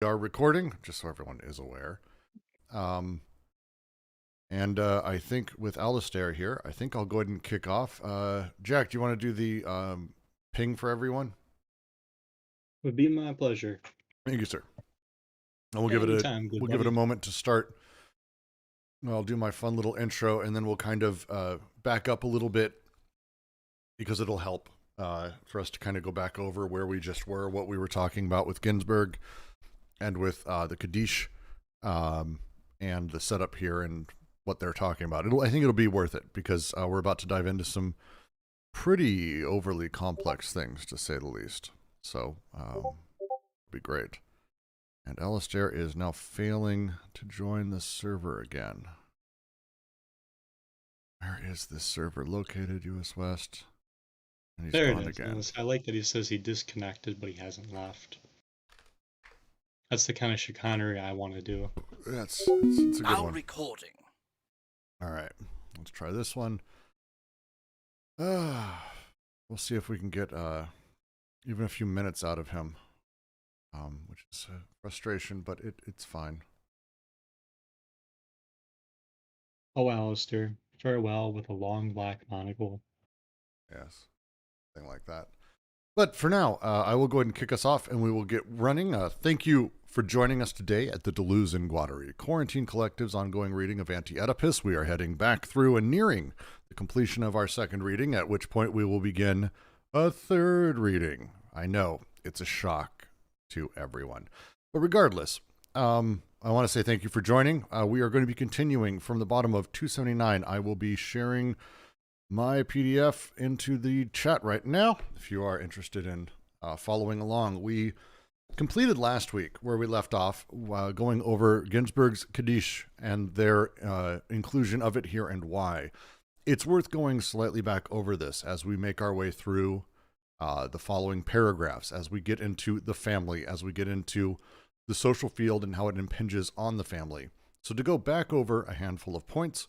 We are recording, just so everyone is aware. Um, and I think with Alistair here, I think I'll go ahead and kick off. Jack, do you want to do the ping for everyone? Would be my pleasure. Thank you, sir. And we'll Yeah, give it a anytime, good we'll give it a buddy. moment to start. I'll do my fun little intro, and then we'll kind of back up a little bit because it'll help for us to kind of go back over where we just were, what we were talking about with Ginsburg and with the Kaddish, and the setup here and what they're talking about. I think it'll be worth it because we're about to dive into some pretty overly complex things, to say the least. So, it'll be great. And Alistair is now failing to join the server again. Where is this server located, US West? And he's There it gone is. again. I like that he says he disconnected, but he hasn't left. That's the kind of chicanery I want to do. It's a good Now one. recording. All right, let's try this one. We'll see if we can get even a few minutes out of him, which is a frustration, but it's fine. Oh, Alistair, farewell with a long black monocle. Yes, thing like that. But for now, I will go ahead and kick us off, and we will get running. Thank you for joining us today at the Deleuze and Guattaris Quarantine Collective's ongoing reading of Anti-Oedipus. We are heading back through and nearing the completion of our second reading, at which point we will begin a third reading. I know, it's a shock to everyone. But regardless, I want to say thank you for joining. We are going to be continuing from the bottom of 279. I will be sharing my PDF into the chat right now if you are interested in following along. We completed last week where we left off, going over Ginsburg's Kaddish and their inclusion of it here and why. It's worth going slightly back over this as we make our way through the following paragraphs, as we get into the family, as we get into the social field and how it impinges on the family. So to go back over a handful of points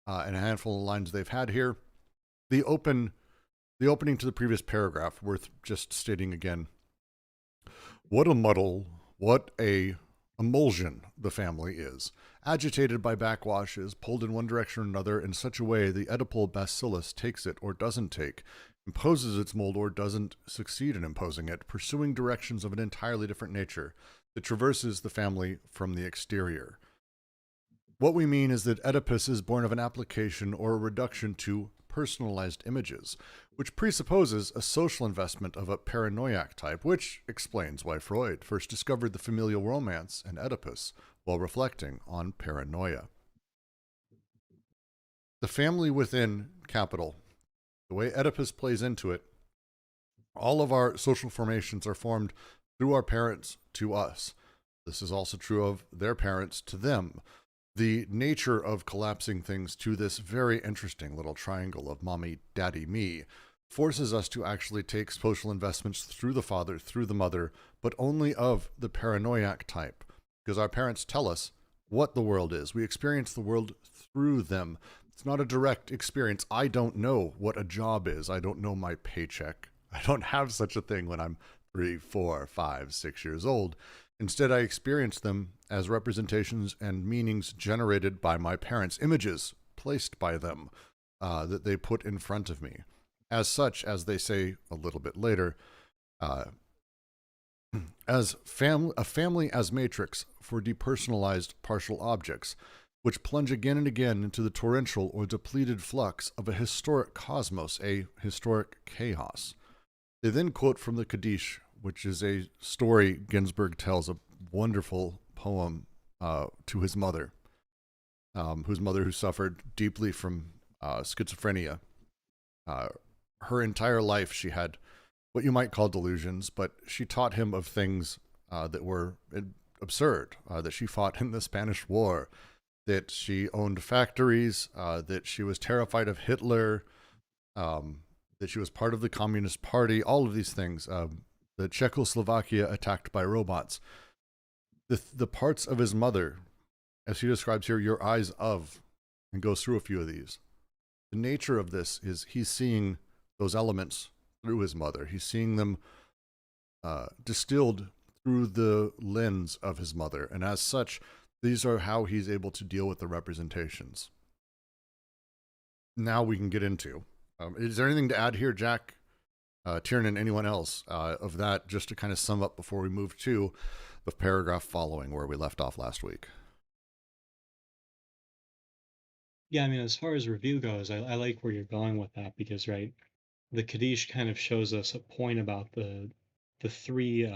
and a handful of lines they've had here, the opening to the previous paragraph, worth just stating again. What a muddle, what a emulsion the family is, agitated by backwashes, pulled in one direction or another in such a way the Oedipal bacillus takes it or doesn't take, imposes its mold or doesn't succeed in imposing it, pursuing directions of an entirely different nature that traverses the family from the exterior. What we mean is that Oedipus is born of an application or a reduction to personalized images, which presupposes a social investment of a paranoiac type, which explains why Freud first discovered the familial romance in Oedipus while reflecting on paranoia. The family within capital, the way Oedipus plays into it, all of our social formations are formed through our parents to us. This is also true of their parents to them. The nature of collapsing things to this very interesting little triangle of mommy, daddy, me forces us to actually take social investments through the father, through the mother, but only of the paranoiac type, because our parents tell us what the world is. We experience the world through them. It's not a direct experience. I don't know what a job is. I don't know my paycheck. I don't have such a thing when I'm 3, 4, 5, 6 years old. Instead, I experience them as representations and meanings generated by my parents, images placed by them that they put in front of me. As such, as they say a little bit later, as a family as matrix for depersonalized partial objects, which plunge again and again into the torrential or depleted flux of a historic cosmos, a historic chaos. They then quote from the Kaddish, which is a story Ginsburg tells, a wonderful poem to his mother, who suffered deeply from schizophrenia. Her entire life, she had what you might call delusions, but she taught him of things that were absurd, that she fought in the Spanish War, that she owned factories, that she was terrified of Hitler, that she was part of the Communist Party, all of these things. The Czechoslovakia attacked by robots. The parts of his mother, as he describes here, your eyes of, and goes through a few of these. The nature of this is he's seeing those elements through his mother. He's seeing them distilled through the lens of his mother, and as such, these are how he's able to deal with the representations. Now we can get into. Is there anything to add here, Jack, Tiernan, anyone else of that, just to kind of sum up before we move to the paragraph following where we left off last week? Yeah, I mean, as far as review goes, I like where you're going with that because, right, the Kaddish kind of shows us a point about the three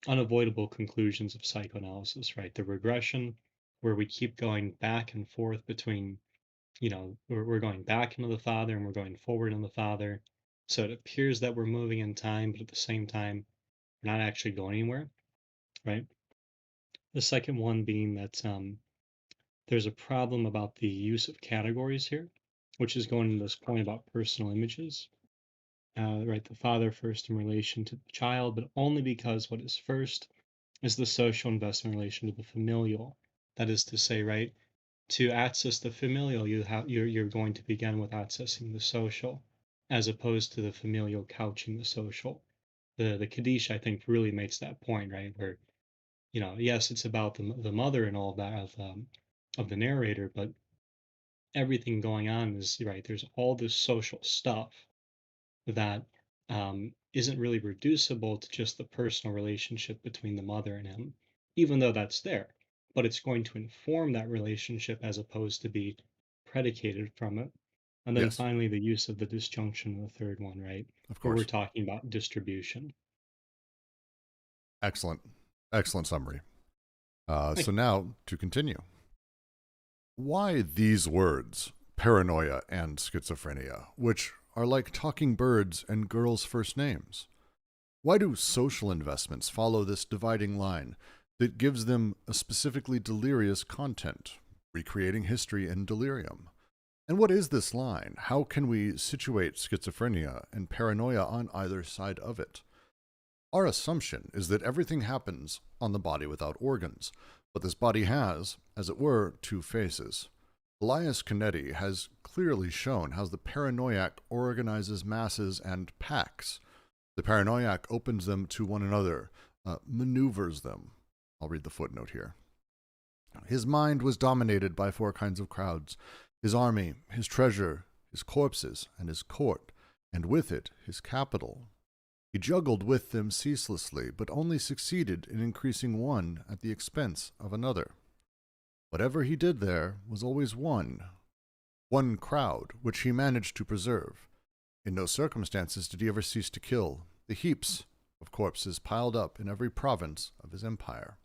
unavoidable conclusions of psychoanalysis, right? The regression, where we keep going back and forth between, we're going back into the father and we're going forward in the father. So it appears that we're moving in time, but at the same time, we're not actually going anywhere, right? The second one being that there's a problem about the use of categories here, which is going to this point about personal images. Right, the father first in relation to the child, but only because what is first is the social investment relation to the familial. That is to say, right, to access the familial, you're going to begin with accessing the social, as opposed to the familial couching the social. The Kaddish, I think, really makes that point, right, where yes, it's about the mother and all that of the narrator, but everything going on is right. There's all this social stuff that isn't really reducible to just the personal relationship between the mother and him, even though that's there. But it's going to inform that relationship as opposed to be predicated from it. And then Yes, finally, the use of the disjunction in the third one, right? of Where we're course. talking about distribution. Excellent. Excellent summary. So Like, now to continue. Why these words, paranoia and schizophrenia, which are like talking birds and girls' first names? Why do social investments follow this dividing line that gives them a specifically delirious content, recreating history in delirium? And what is this line? How can we situate schizophrenia and paranoia on either side of it? Our assumption is that everything happens on the body without organs, but this body has, as it were, two faces. Elias Canetti has clearly shown how the paranoiac organizes masses and packs. The paranoiac opens them to one another, maneuvers them. I'll read the footnote here. His mind was dominated by four kinds of crowds: his army, his treasure, his corpses, and his court, and with it his capital. He juggled with them ceaselessly, but only succeeded in increasing one at the expense of another. Whatever he did there was always one crowd, which he managed to preserve. In no circumstances did he ever cease to kill the heaps of corpses piled up in every province of his empire.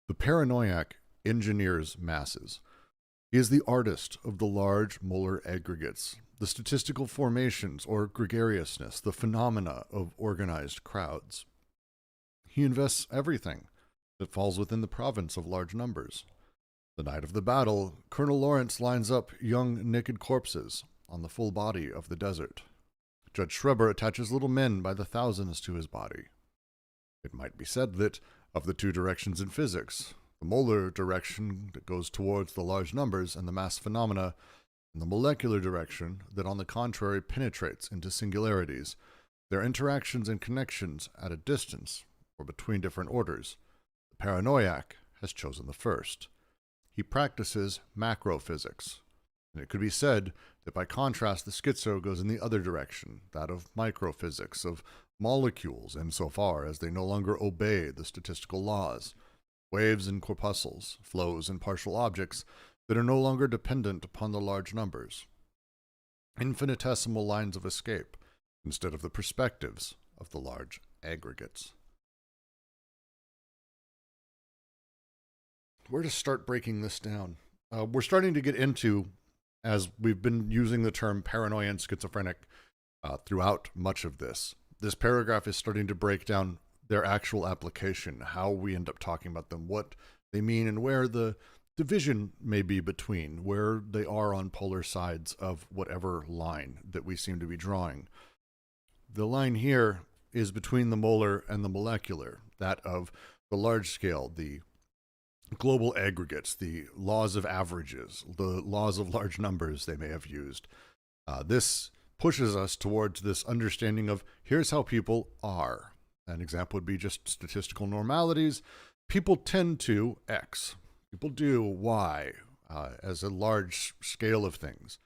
The paranoiac engineers masses. He is the artist of the large molar aggregates, the statistical formations or gregariousness, the phenomena of organized crowds. He invests everything that falls within the province of large numbers. The night of the battle, Colonel Lawrence lines up young naked corpses on the full body of the desert. Judge Schreber attaches little men by the thousands to his body. It might be said that, of the two directions in physics, the molar direction that goes towards the large numbers and the mass phenomena, and the molecular direction that on the contrary penetrates into singularities, their interactions and connections at a distance, or between different orders, the paranoiac has chosen the first. He practices macrophysics, and it could be said that by contrast the schizo goes in the other direction, that of microphysics, of molecules insofar as they no longer obey the statistical laws, waves and corpuscles, flows and partial objects that are no longer dependent upon the large numbers, infinitesimal lines of escape instead of the perspectives of the large aggregates. Where to start breaking this down? We're starting to get into, as we've been using the term paranoia and schizophrenic throughout much of this. This paragraph is starting to break down their actual application, how we end up talking about them, what they mean, and where the division may be between, where they are on polar sides of whatever line that we seem to be drawing. The line here is between the molar and the molecular, that of the large scale, the global aggregates, the laws of averages, the laws of large numbers they may have used. This pushes us towards this understanding of here's how people are. An example would be just statistical normalities. People tend to X. People do Y as a large scale of things.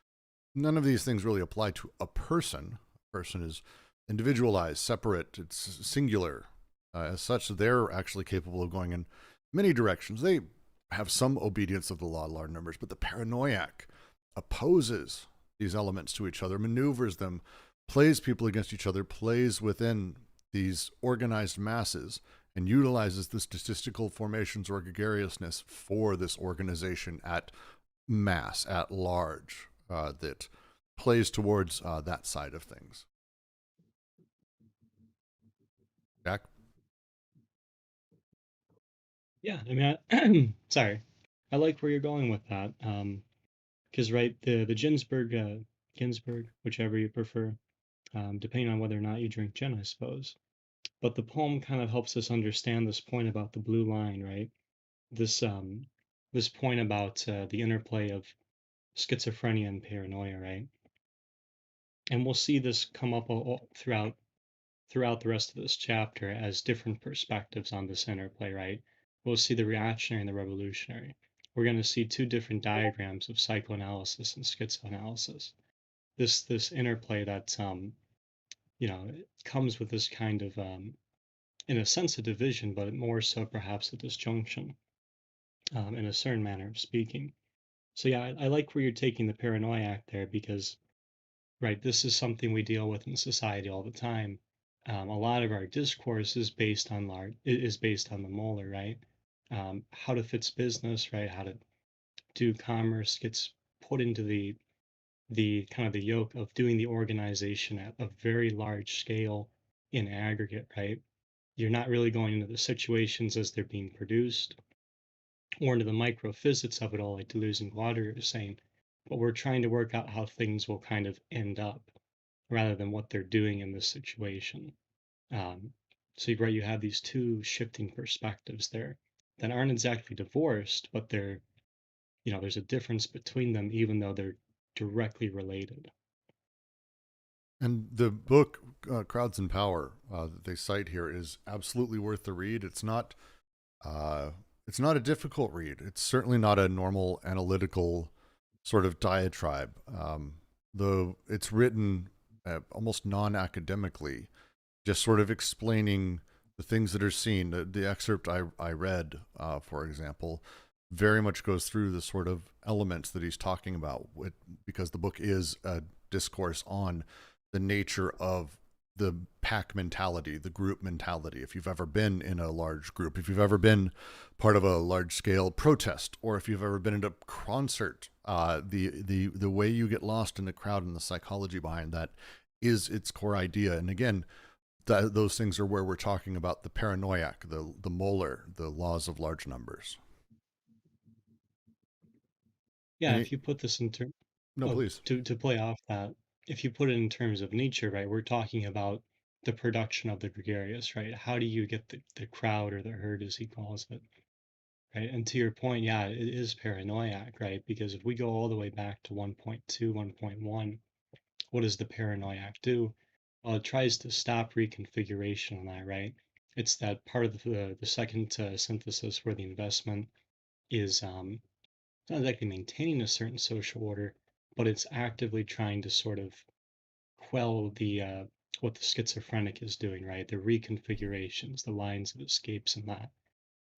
None of these things really apply to a person. A person is individualized, separate, it's singular. As such, they're actually capable of going in many directions. They have some obedience of the law of large numbers, but the paranoiac opposes these elements to each other, maneuvers them, plays people against each other, plays within these organized masses, and utilizes the statistical formations or gregariousness for this organization at mass, at large, that plays towards that side of things. Jack? Yeah, I mean, sorry, I like where you're going with that. Because right, the Ginsburg, whichever you prefer, depending on whether or not you drink gin, I suppose. But the poem kind of helps us understand this point about the blue line, right? This this point about the interplay of schizophrenia and paranoia, right? And we'll see this come up all throughout the rest of this chapter as different perspectives on this interplay, right? We'll see the reactionary and the revolutionary. We're going to see two different diagrams of psychoanalysis and schizoanalysis. This interplay that it comes with this kind of in a sense a division, but more so perhaps a disjunction in a certain manner of speaking. So yeah, I like where you're taking the paranoiac there because right, this is something we deal with in society all the time. A lot of our discourse is based on based on the molar, right? How to fix business, right? How to do commerce gets put into the kind of the yoke of doing the organization at a very large scale in aggregate, right? You're not really going into the situations as they're being produced or into the microphysics of it all, like Deleuze and Guattari are saying, but we're trying to work out how things will kind of end up rather than what they're doing in this situation. Um, so you're right, you have these two shifting perspectives there that aren't exactly divorced, but there's a difference between them, even though they're directly related. And the book, Crowds in Power, that they cite here is absolutely worth the read. It's not a difficult read. It's certainly not a normal analytical sort of diatribe. Though it's written almost non-academically, just sort of explaining the things that are seen. The excerpt I read, for example, very much goes through the sort of elements that he's talking about, because the book is a discourse on the nature of the pack mentality, the group mentality. If you've ever been in a large group, if you've ever been part of a large scale protest, or if you've ever been at a concert, the way you get lost in the crowd and the psychology behind that is its core idea. And again, those things are where we're talking about the paranoiac, the molar, the laws of large numbers. Yeah, Any, if you put this in terms no, oh, please. to play off that, if you put it in terms of nature, right, we're talking about the production of the gregarious, right? How do you get the crowd or the herd, as he calls it, right? And to your point, yeah, it is paranoiac, right? Because if we go all the way back to 1.2, 1.1, what does the paranoiac do? Well, it tries to stop reconfiguration on that, right? It's that part of the second synthesis where the investment is not exactly maintaining a certain social order, but it's actively trying to sort of quell the what the schizophrenic is doing, right? The reconfigurations, the lines of escapes, and that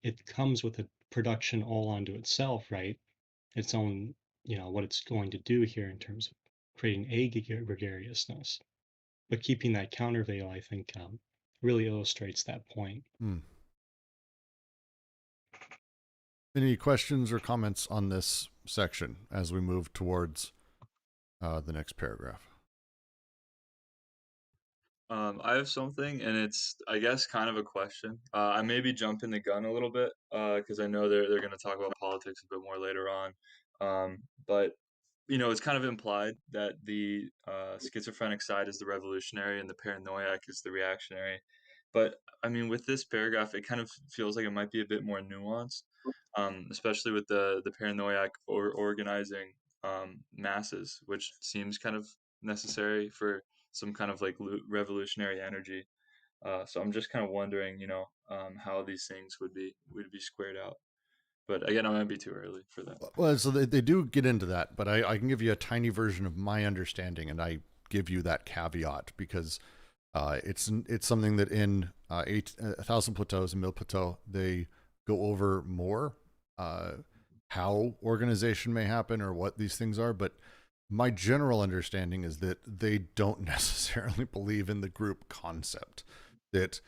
it comes with a production all onto itself, right? Its own, what it's going to do here in terms of creating a gregariousness, but keeping that countervail, I think, really illustrates that point. Hmm. Any questions or comments on this section as we move towards the next paragraph? I have something, and it's, I guess, kind of a question. I may be jumping the gun a little bit, because I know they're going to talk about politics a bit more later on. But it's kind of implied that the schizophrenic side is the revolutionary and the paranoiac is the reactionary. But I mean, with this paragraph, it kind of feels like it might be a bit more nuanced, especially with the paranoiac organizing masses, which seems kind of necessary for some kind of like revolutionary energy. So I'm just kind of wondering, how these things would be squared out. But again, I might be too early for that. Well, so they do get into that, but I can give you a tiny version of my understanding, and I give you that caveat because it's something that in 1,000 Plateaus and 1000 Plateaux they go over more how organization may happen or what these things are. But my general understanding is that they don't necessarily believe in the group concept. That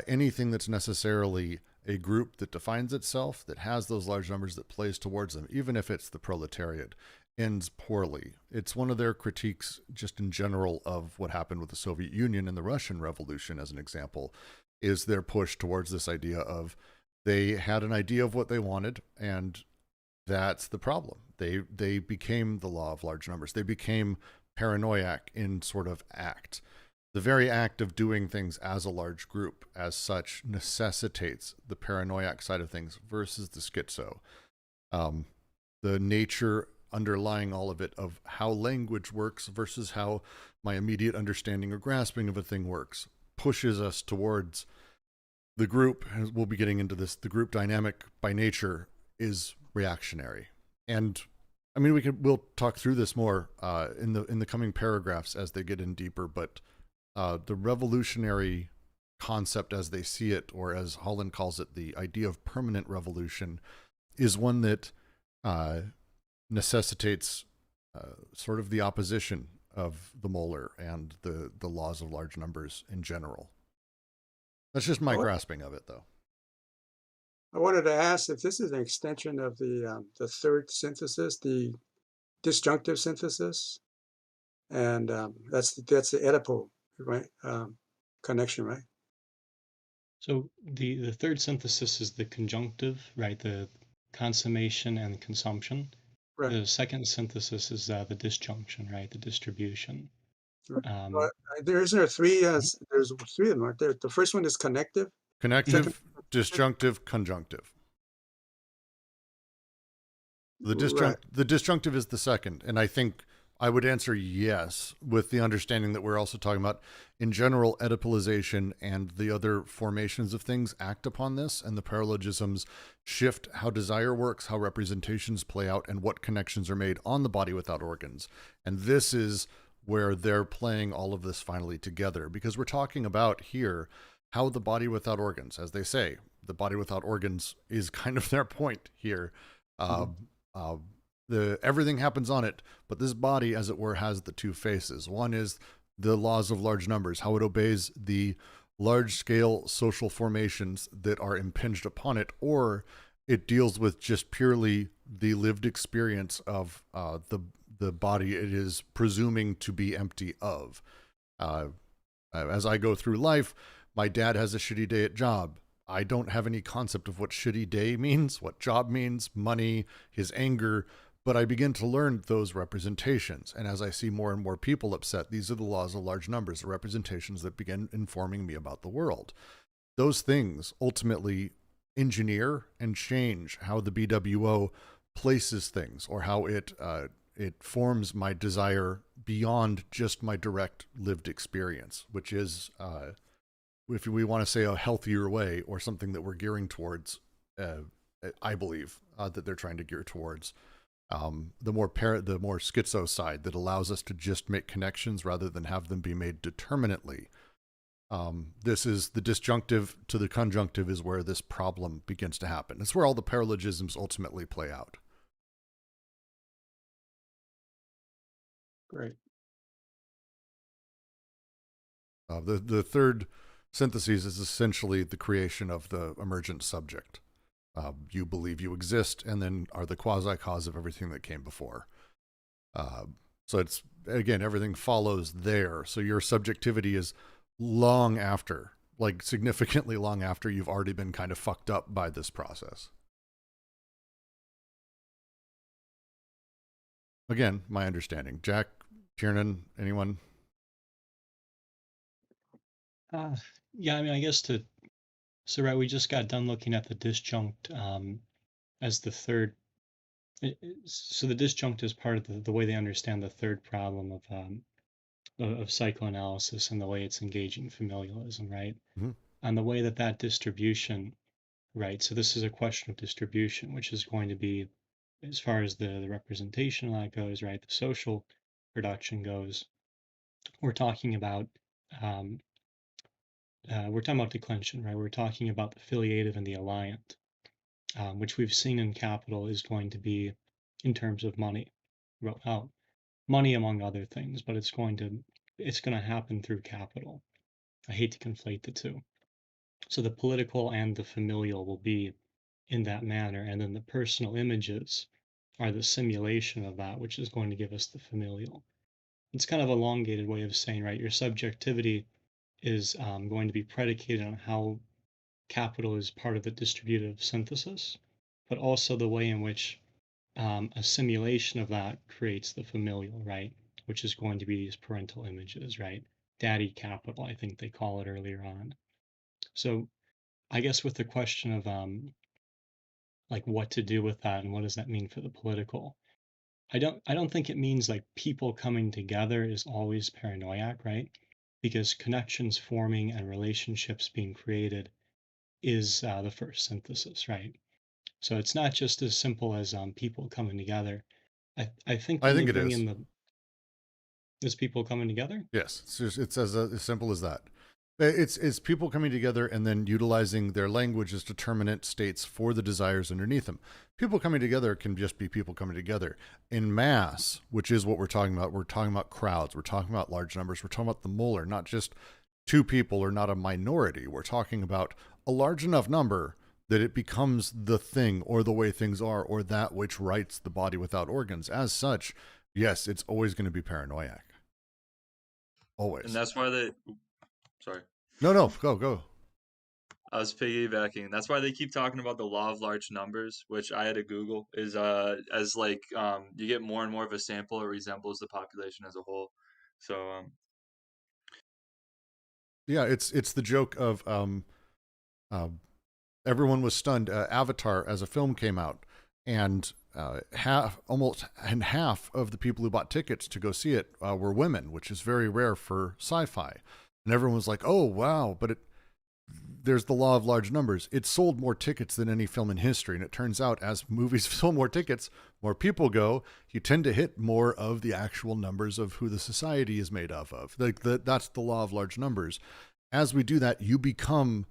anything that's necessarily a group that defines itself, that has those large numbers, that plays towards them, even if it's the proletariat, ends poorly. It's one of their critiques, just in general, of what happened with the Soviet Union and the Russian Revolution, as an example, is their push towards this idea of they had an idea of what they wanted, and that's the problem. They became the law of large numbers. They became paranoiac in sort of act. The very act of doing things as a large group, as such, necessitates the paranoiac side of things versus the schizo. The nature underlying all of it of how language works versus how my immediate understanding or grasping of a thing works pushes us towards the group. As we'll be getting into this, the group dynamic by nature is reactionary. And I mean, we'll talk through this more in the coming paragraphs as they get in deeper, but the revolutionary concept as they see it, or as Holland calls it, the idea of permanent revolution, is one that necessitates sort of the opposition of the molar and the laws of large numbers in general. That's just my grasping of it, though. I wanted to ask if this is an extension of the third synthesis, the disjunctive synthesis, and that's the Oedipal, right? Connection, right? So the third synthesis is the conjunctive, right? The consummation and consumption. Right. The second synthesis is the disjunction, right? The distribution. But isn't there three? There's three of them, aren't there? The first one is connective. Connective, disjunctive, conjunctive. The disjunctive is the second, and I think I would answer yes, with the understanding that we're also talking about, in general, Oedipalization and the other formations of things act upon this, and the paralogisms shift how desire works, how representations play out, and what connections are made on the body without organs. And this is where they're playing all of this finally together, because we're talking about here how the body without organs, as they say, the body without organs is kind of their point here. Everything happens on it, but this body, as it were, has the two faces. One is the laws of large numbers, how it obeys the large-scale social formations that are impinged upon it, or it deals with just purely the lived experience of the body it is presuming to be empty of. As I go through life, my dad has a shitty day at job. I don't have any concept of what shitty day means, what job means, money, his anger, but I begin to learn those representations. And as I see more and more people upset, these are the laws of large numbers, the representations that begin informing me about the world. Those things ultimately engineer and change how the BWO places things, or how it forms my desire beyond just my direct lived experience, which is, if we want to say, a healthier way, or something that we're gearing towards, I believe that they're trying to gear towards. The more schizo side that allows us to just make connections rather than have them be made determinately. This is the disjunctive to the conjunctive is where this problem begins to happen. It's where all the paralogisms ultimately play out. Great. The third synthesis is essentially the creation of the emergent subject. You believe you exist and then are the quasi-cause of everything that came before. So it's, again, everything follows there. So your subjectivity is long after, like significantly long after you've already been kind of fucked up by this process. Again, my understanding. Jack, Tiernan, anyone? Yeah, I mean, I guess so right, we just got done looking at the disjunct as the third. So the disjunct is part of the way they understand the third problem of of psychoanalysis and the way it's engaging familialism, right? Mhm. And the way that that distribution, right? So this is a question of distribution, which is going to be, as far as the representation of that goes, right? The social production goes. We're talking about um, declension, right? We're talking about the filiative and the alliant, which we've seen in capital is going to be in terms of money. Well, money among other things, but it's going to happen through capital. I hate to conflate the two. So the political and the familial will be in that manner, and then the personal images are the simulation of that, which is going to give us the familial. It's kind of a elongated way of saying, right, your subjectivity is going to be predicated on how capital is part of the distributive synthesis, but also the way in which a simulation of that creates the familial, right, which is going to be these parental images, right? Daddy capital, I think they call it earlier on. So I guess with the question of like what to do with that and what does that mean for the political, I don't think it means like people coming together is always paranoiac, right? Because connections forming and relationships being created is the first synthesis, right? So it's not just as simple as people coming together. I think I when they think it bring is. in is people coming together. Yes, it's as simple as that. It's people coming together and then utilizing their language as determinant states for the desires underneath them. People coming together can just be people coming together in mass, which is what we're talking about. We're talking about crowds. We're talking about large numbers. We're talking about the molar, not just two people or not a minority. We're talking about a large enough number that it becomes the thing or the way things are or that which writes the body without organs. As such, yes, it's always going to be paranoiac. Always. And that's why they. Sorry. No, go. I was piggybacking. That's why they keep talking about the law of large numbers, which I had to Google, is as like you get more and more of a sample, it resembles the population as a whole. So Yeah, it's the joke of uh, everyone was stunned. Avatar as a film came out, and half of the people who bought tickets to go see it were women, which is very rare for sci-fi. And everyone was like, "Oh wow!" But there's the law of large numbers. It sold more tickets than any film in history, and it turns out as movies sell more tickets, more people go. You tend to hit more of the actual numbers of who the society is made up of. That's the law of large numbers. As we do that, you become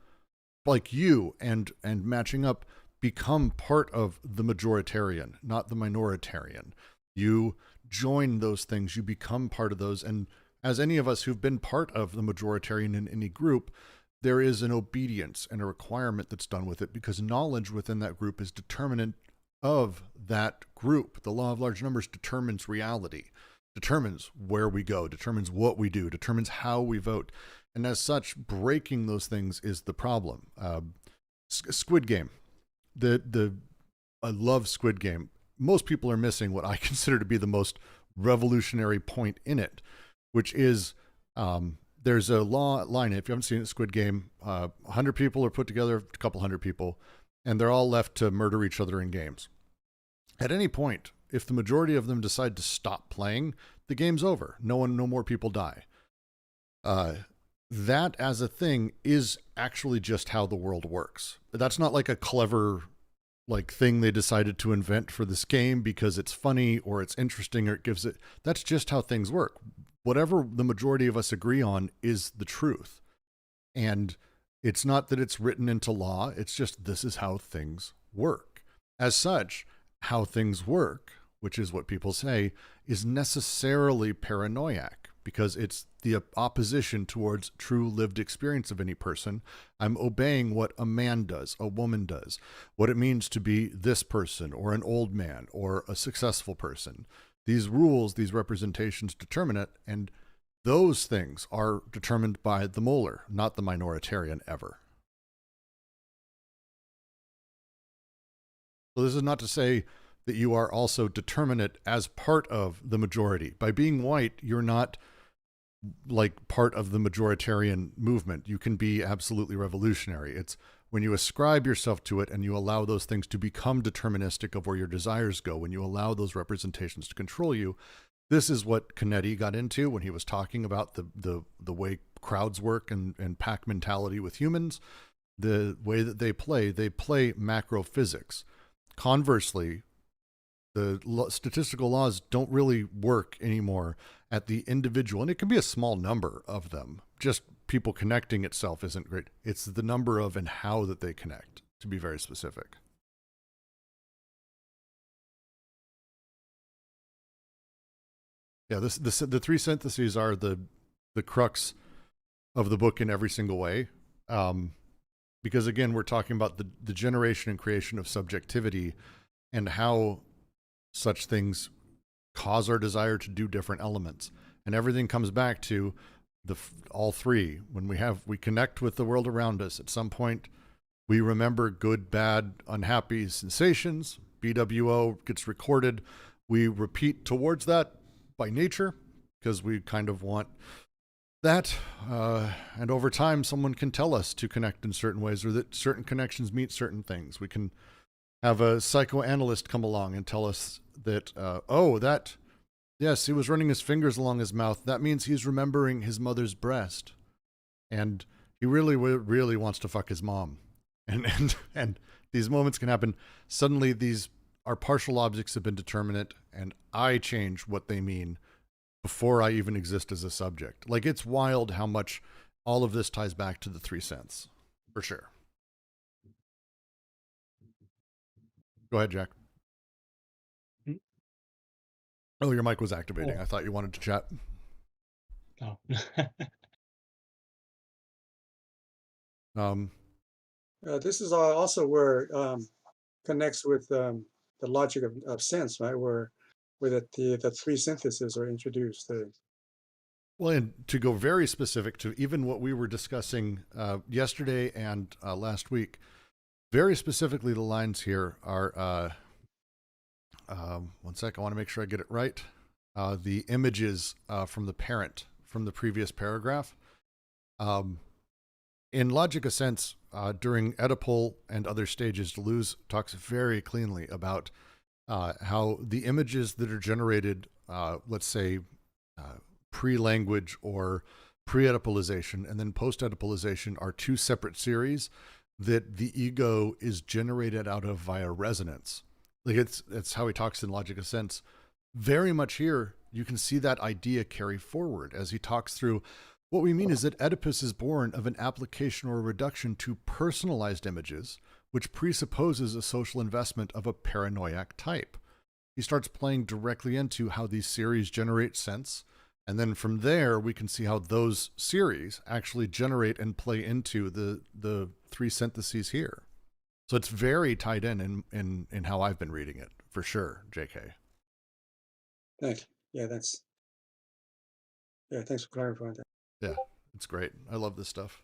like you and matching up become part of the majoritarian, not the minoritarian. You join those things, you become part of those. And as any of us who've been part of the majoritarian in any group, there is an obedience and a requirement that's done with it because knowledge within that group is determinant of that group. The law of large numbers determines reality, determines where we go, determines what we do, determines how we vote. And as such, breaking those things is the problem. Squid Game. I love Squid Game. Most people are missing what I consider to be the most revolutionary point in it, which is there's a line. If you haven't seen it, Squid Game, 100 people are put together, a couple hundred people, and they're all left to murder each other in games. At any point, if the majority of them decide to stop playing, the game's over. No more people die. That as a thing is actually just how the world works. That's not like a clever thing they decided to invent for this game because it's funny or it's interesting or it gives it. That's just how things work. Whatever the majority of us agree on is the truth. And it's not that it's written into law. It's just this is how things work. As such, how things work, which is what people say, is necessarily paranoiac because it's the opposition towards true lived experience of any person. I'm obeying what a man does, a woman does, what it means to be this person or an old man or a successful person. These rules, these representations determine it, and those things are determined by the molar, not the minoritarian ever. So this is not to say that you are also determinate as part of the majority. By being white, you're not like part of the majoritarian movement. You can be absolutely revolutionary. It's when you ascribe yourself to it and you allow those things to become deterministic of where your desires go, when you allow those representations to control you, This is what Canetti got into when he was talking about the way crowds work and pack mentality with humans. The way that they play macro physics. Conversely, the statistical laws don't really work anymore at the individual, and it can be a small number of them. Just people connecting itself isn't great. It's the number of and how that they connect, to be very specific. Yeah, the three syntheses are the crux of the book in every single way. Because again, we're talking about the generation and creation of subjectivity and how such things cause our desire to do different elements. And everything comes back to all three. When we connect with the world around us, at some point we remember good, bad, unhappy sensations. BWO gets recorded. We repeat towards that by nature because we kind of want that, and over time someone can tell us to connect in certain ways, or that certain connections meet certain things. We can have a psychoanalyst come along and tell us that, yes, he was running his fingers along his mouth. That means he's remembering his mother's breast, and he really wants to fuck his mom. And these moments can happen. Suddenly our partial objects have been determinate, and I change what they mean before I even exist as a subject. Like, it's wild how much all of this ties back to the three sense, for sure. Go ahead, Jack. Oh, your mic was activating. I thought you wanted to chat. Oh. This is also where connects with the logic of sense, right? Where the three syntheses are introduced. Well, and to go very specific to even what we were discussing yesterday and last week, very specifically, the lines here are, one sec, I want to make sure I get it right. The images from the parent from the previous paragraph. In Logic of Sense, during Oedipal and other stages, Deleuze talks very cleanly about how the images that are generated, let's say, pre-language or pre-Oedipalization and then post-Oedipalization are two separate series that the ego is generated out of via resonance. Like, it's how he talks in Logic of Sense. Very much here, you can see that idea carry forward as he talks through. What we mean is that Oedipus is born of an application or a reduction to personalized images, which presupposes a social investment of a paranoiac type. He starts playing directly into how these series generate sense, and then from there we can see how those series actually generate and play into the three syntheses here. So it's very tied in how I've been reading it, for sure, JK. Thank you. Thanks for clarifying that. Yeah, it's great. I love this stuff.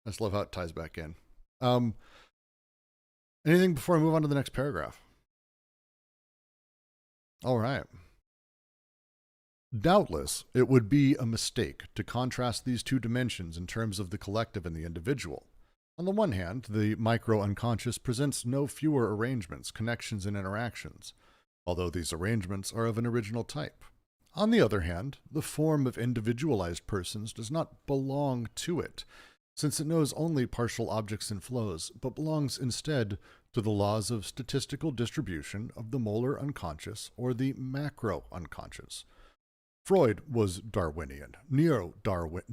I just love how it ties back in. Anything before I move on to the next paragraph? All right. Doubtless, it would be a mistake to contrast these two dimensions in terms of the collective and the individual. On the one hand, the micro-unconscious presents no fewer arrangements, connections, and interactions, although these arrangements are of an original type. On the other hand, the form of individualized persons does not belong to it, since it knows only partial objects and flows, but belongs instead to the laws of statistical distribution of the molar unconscious or the macro-unconscious. Freud was Darwinian, neo-Darwinian,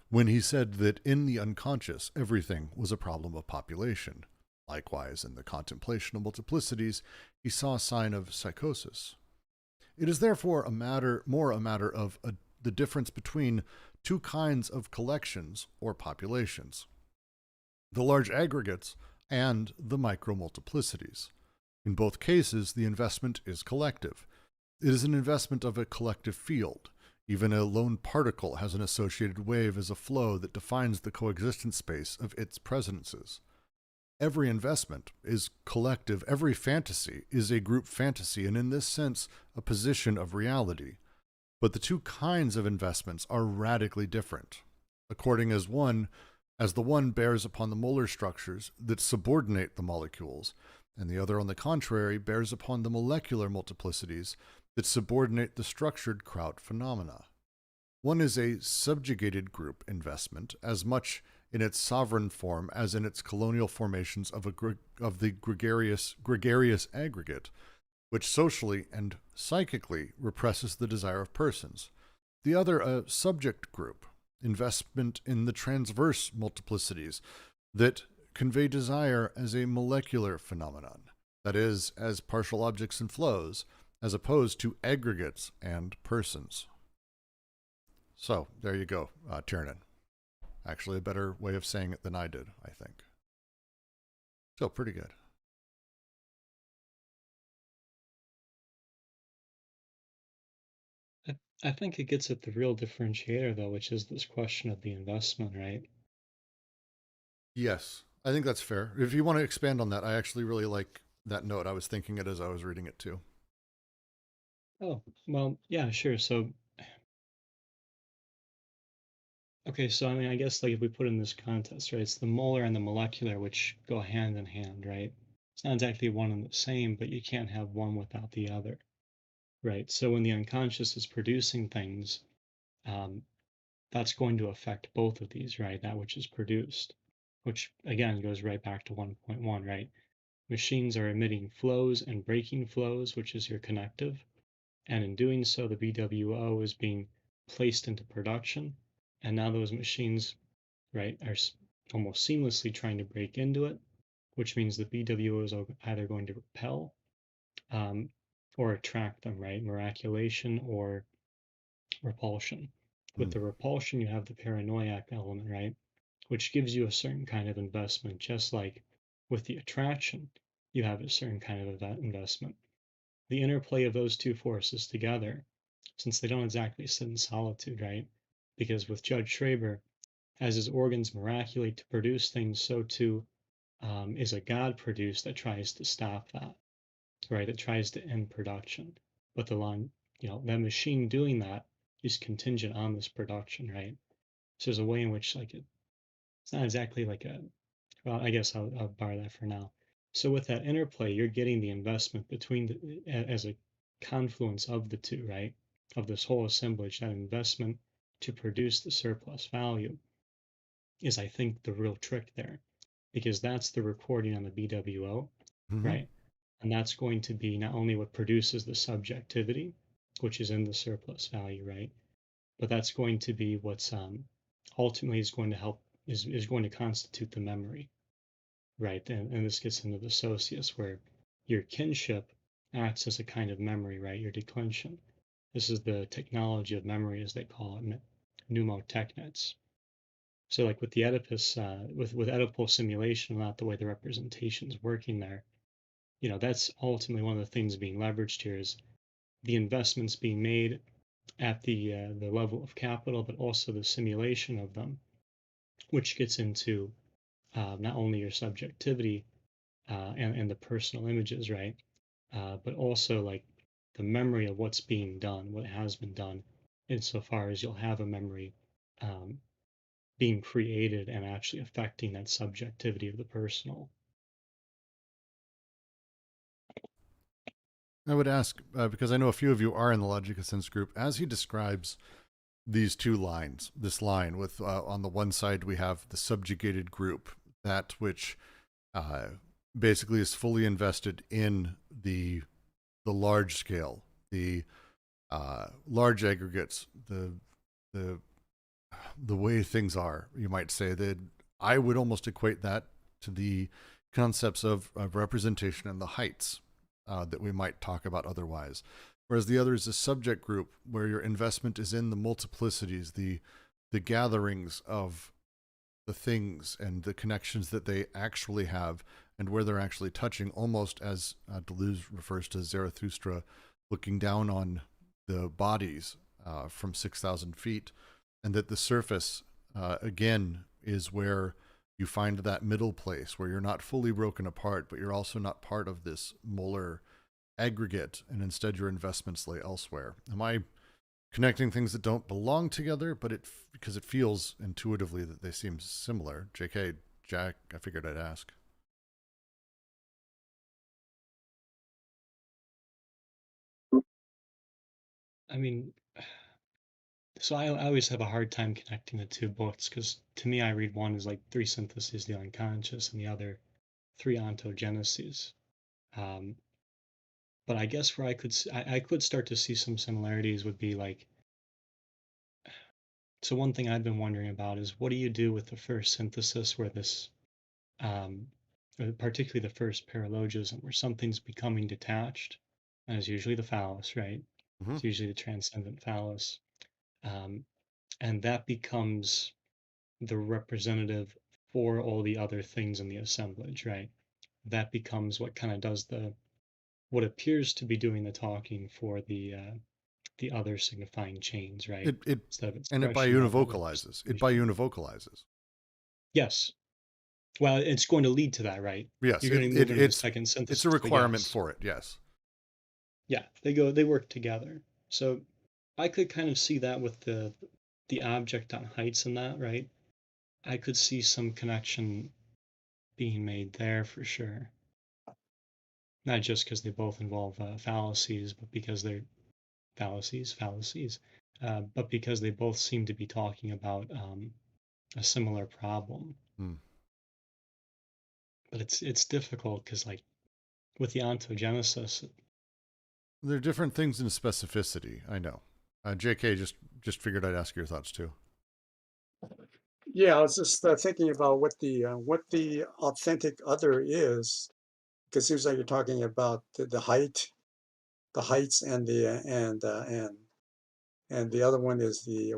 when he said that in the unconscious everything was a problem of population. Likewise, in the contemplation of multiplicities, he saw a sign of psychosis. It is therefore more a matter of the difference between two kinds of collections or populations, the large aggregates and the micro-multiplicities. In both cases, the investment is collective. It is an investment of a collective field. Even a lone particle has an associated wave as a flow that defines the coexistence space of its presences. Every investment is collective. Every fantasy is a group fantasy, and in this sense, a position of reality. But the two kinds of investments are radically different, according as the one bears upon the molar structures that subordinate the molecules, and the other, on the contrary, bears upon the molecular multiplicities that subordinate the structured Kraut phenomena. One is a subjugated group investment, as much in its sovereign form as in its colonial formations of the gregarious aggregate, which socially and psychically represses the desire of persons. The other, a subject group, investment in the transverse multiplicities that convey desire as a molecular phenomenon, that is, as partial objects and flows, as opposed to aggregates and persons. So, there you go, Tiernan. Actually, a better way of saying it than I did, I think. Still pretty good. I think it gets at the real differentiator, though, which is this question of the investment, right? Yes, I think that's fair. If you want to expand on that, I actually really like that note. I was thinking it as I was reading it too. Oh, well, yeah, sure. So, okay, so I mean, I guess like if we put it in this context, right, it's the molar and the molecular which go hand in hand, right? It's not exactly one and the same, but you can't have one without the other, right? So when the unconscious is producing things, um, that's going to affect both of these, right? That which is produced, which again goes right back to 1.1, right? Machines are emitting flows and breaking flows, which is your connective. And in doing so, the BWO is being placed into production. And now those machines, right, are almost seamlessly trying to break into it, which means the BWO is either going to repel or attract them, right? Miraculation or repulsion. With the repulsion, you have the paranoiac element, right? Which gives you a certain kind of investment, just like with the attraction, you have a certain kind of investment. The interplay of those two forces together, since they don't exactly sit in solitude, right? Because with Judge Schraber, as his organs miraculate to produce things, so too is a God produced that tries to stop that, right? That tries to end production. But that machine doing that is contingent on this production, right? So there's a way in which it's not exactly like well, I guess I'll bar that for now. So with that interplay, you're getting the investment between as a confluence of the two, right? Of this whole assemblage, that investment to produce the surplus value is, I think, the real trick there, because that's the recording on the BWO, right? And that's going to be not only what produces the subjectivity, which is in the surplus value, right? But that's going to be what's ultimately is going to help is going to constitute the memory, right? And this gets into the socius, where your kinship acts as a kind of memory, right? Your declension. This is the technology of memory, as they call it, mnemotechnics. So, like with the Oedipus, with Oedipal simulation, not the way the representation is working there, that's ultimately one of the things being leveraged here is the investments being made at the level of capital, but also the simulation of them, which gets into not only your subjectivity and the personal images, right, but also like the memory of what's being done, what has been done, insofar as you'll have a memory um, being created and actually affecting that subjectivity of the personal. I would ask, because I know a few of you are in the Logic of Sense group, as he describes these two lines, this line with, on the one side, we have the subjugated group, that which basically is fully invested in the large scale, the large aggregates, the way things are, you might say. That I would almost equate that to the concepts of representation and the heights that we might talk about otherwise. Whereas the other is a subject group where your investment is in the multiplicities, the gatherings of the things and the connections that they actually have and where they're actually touching, almost as Deleuze refers to Zarathustra looking down on the bodies from 6,000 feet, and that the surface, again, is where you find that middle place where you're not fully broken apart, but you're also not part of this molar aggregate, and instead your investments lay elsewhere. Am I connecting things that don't belong together, but because it feels intuitively that they seem similar? JK, Jack, I figured I'd ask. I mean, so I always have a hard time connecting the two books because to me, I read one as like three syntheses of the unconscious and the other three ontogeneses. Um, but I guess where I could start to see some similarities would be like, so one thing I've been wondering about is what do you do with the first synthesis where this, um, particularly the first paralogism, where something's becoming detached, and it's usually the phallus, right? Hmm. It's usually the transcendent phallus. Um, and that becomes the representative for all the other things in the assemblage, right? That becomes what kind of does what appears to be doing the talking for the other signifying chains, right? It Instead of and it expression of other biunivocalizes. It representation. biunivocalizes. Yes. Well, it's going to lead to that, right? Yes, You're going to be moving to the second it's synthesis, a but requirement yes. for it. Yes. Yeah, they work together. So I could kind of see that with the object on heights and that, right? I could see some connection being made there for sure. Not just because they both involve fallacies, but because they're fallacies, but because they both seem to be talking about a similar problem. Hmm. But it's difficult because like with the ontogenesis, There are different things in specificity. I know. J.K. just figured I'd ask your thoughts too. Yeah, I was just thinking about what the authentic other is, because it seems like you're talking about the heights, and and the other one is the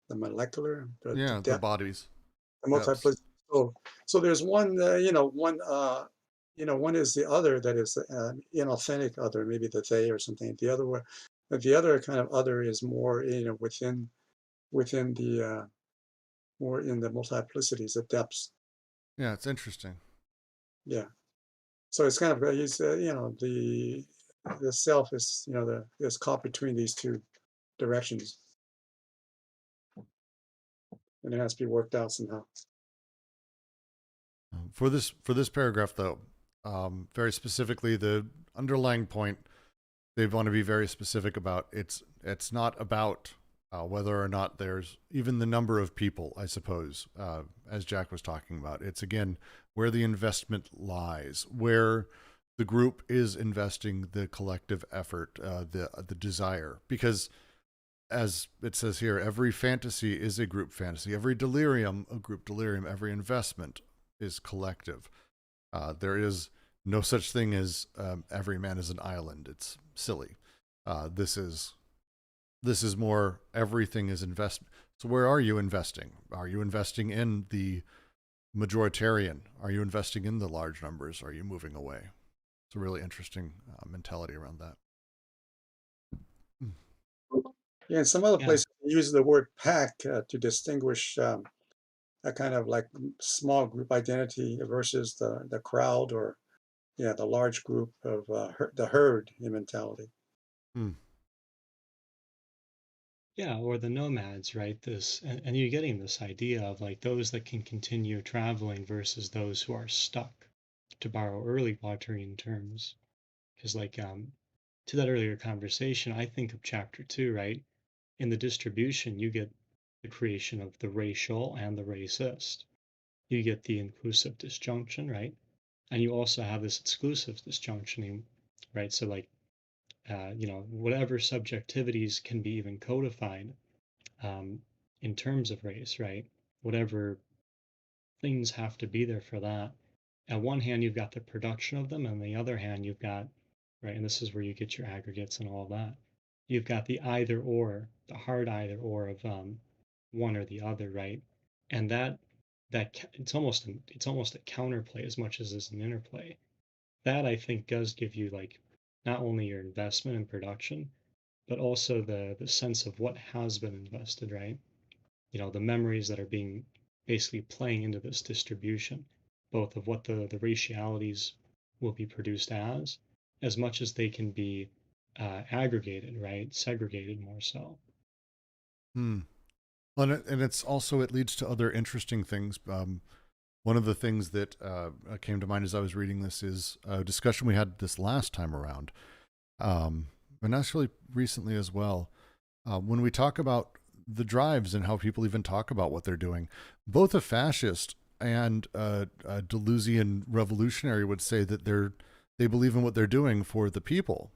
molecular, the Yeah, the depth, bodies, the depths. multiplicity. So there's one, one is the other that is inauthentic other, maybe the they or something. The other one, but the other kind of other is more, within the more in the multiplicities, the depths. Yeah, it's interesting. Yeah. So it's kind of he's the self is is caught between these two directions, and it has to be worked out somehow. For this paragraph, though, very specifically, the underlying point they want to be very specific about. It's not about whether or not there's even the number of people. I suppose, as Jack was talking about, it's again where the investment lies, where the group is investing the collective effort, the desire, because as it says here, every fantasy is a group fantasy. Every delirium, a group delirium. Every investment is collective. There is no such thing as every man is an island. It's silly. This is more everything is investment. So where are you investing? Are you investing in the majoritarian? Are you investing in the large numbers? Are you moving away? It's a really interesting mentality around that. Yeah, in some other yeah, places they use the word pack to distinguish a kind of like small group identity versus the crowd, or the large group of the herd mentality. Hmm. yeah, or the nomads, right? And you're getting this idea of like those that can continue traveling versus those who are stuck, to borrow early Guattarian terms. Because like to that earlier conversation, I think of chapter 2, right? In the distribution, you get the creation of the racial and the racist. You get the inclusive disjunction, right? And you also have this exclusive disjunctioning, right? So like whatever subjectivities can be even codified um, in terms of race, right? Whatever things have to be there for that. On one hand, you've got the production of them, and on the other hand, you've got, right, and this is where you get your aggregates and all that. You've got the either or, the hard either or of one or the other, right? And that it's almost a counterplay as much as it's an interplay. That I think does give you like not only your investment in production, but also the sense of what has been invested, right? The memories that are being basically playing into this distribution, both of what the racialities will be produced as much as they can be aggregated, right? Segregated more so. Hmm. Well, and it's also, it leads to other interesting things. One of the things that came to mind as I was reading this is a discussion we had this last time around. and actually recently as well. When we talk about the drives and how people even talk about what they're doing, both a fascist and a Deleuzian revolutionary would say that they believe in what they're doing for the people.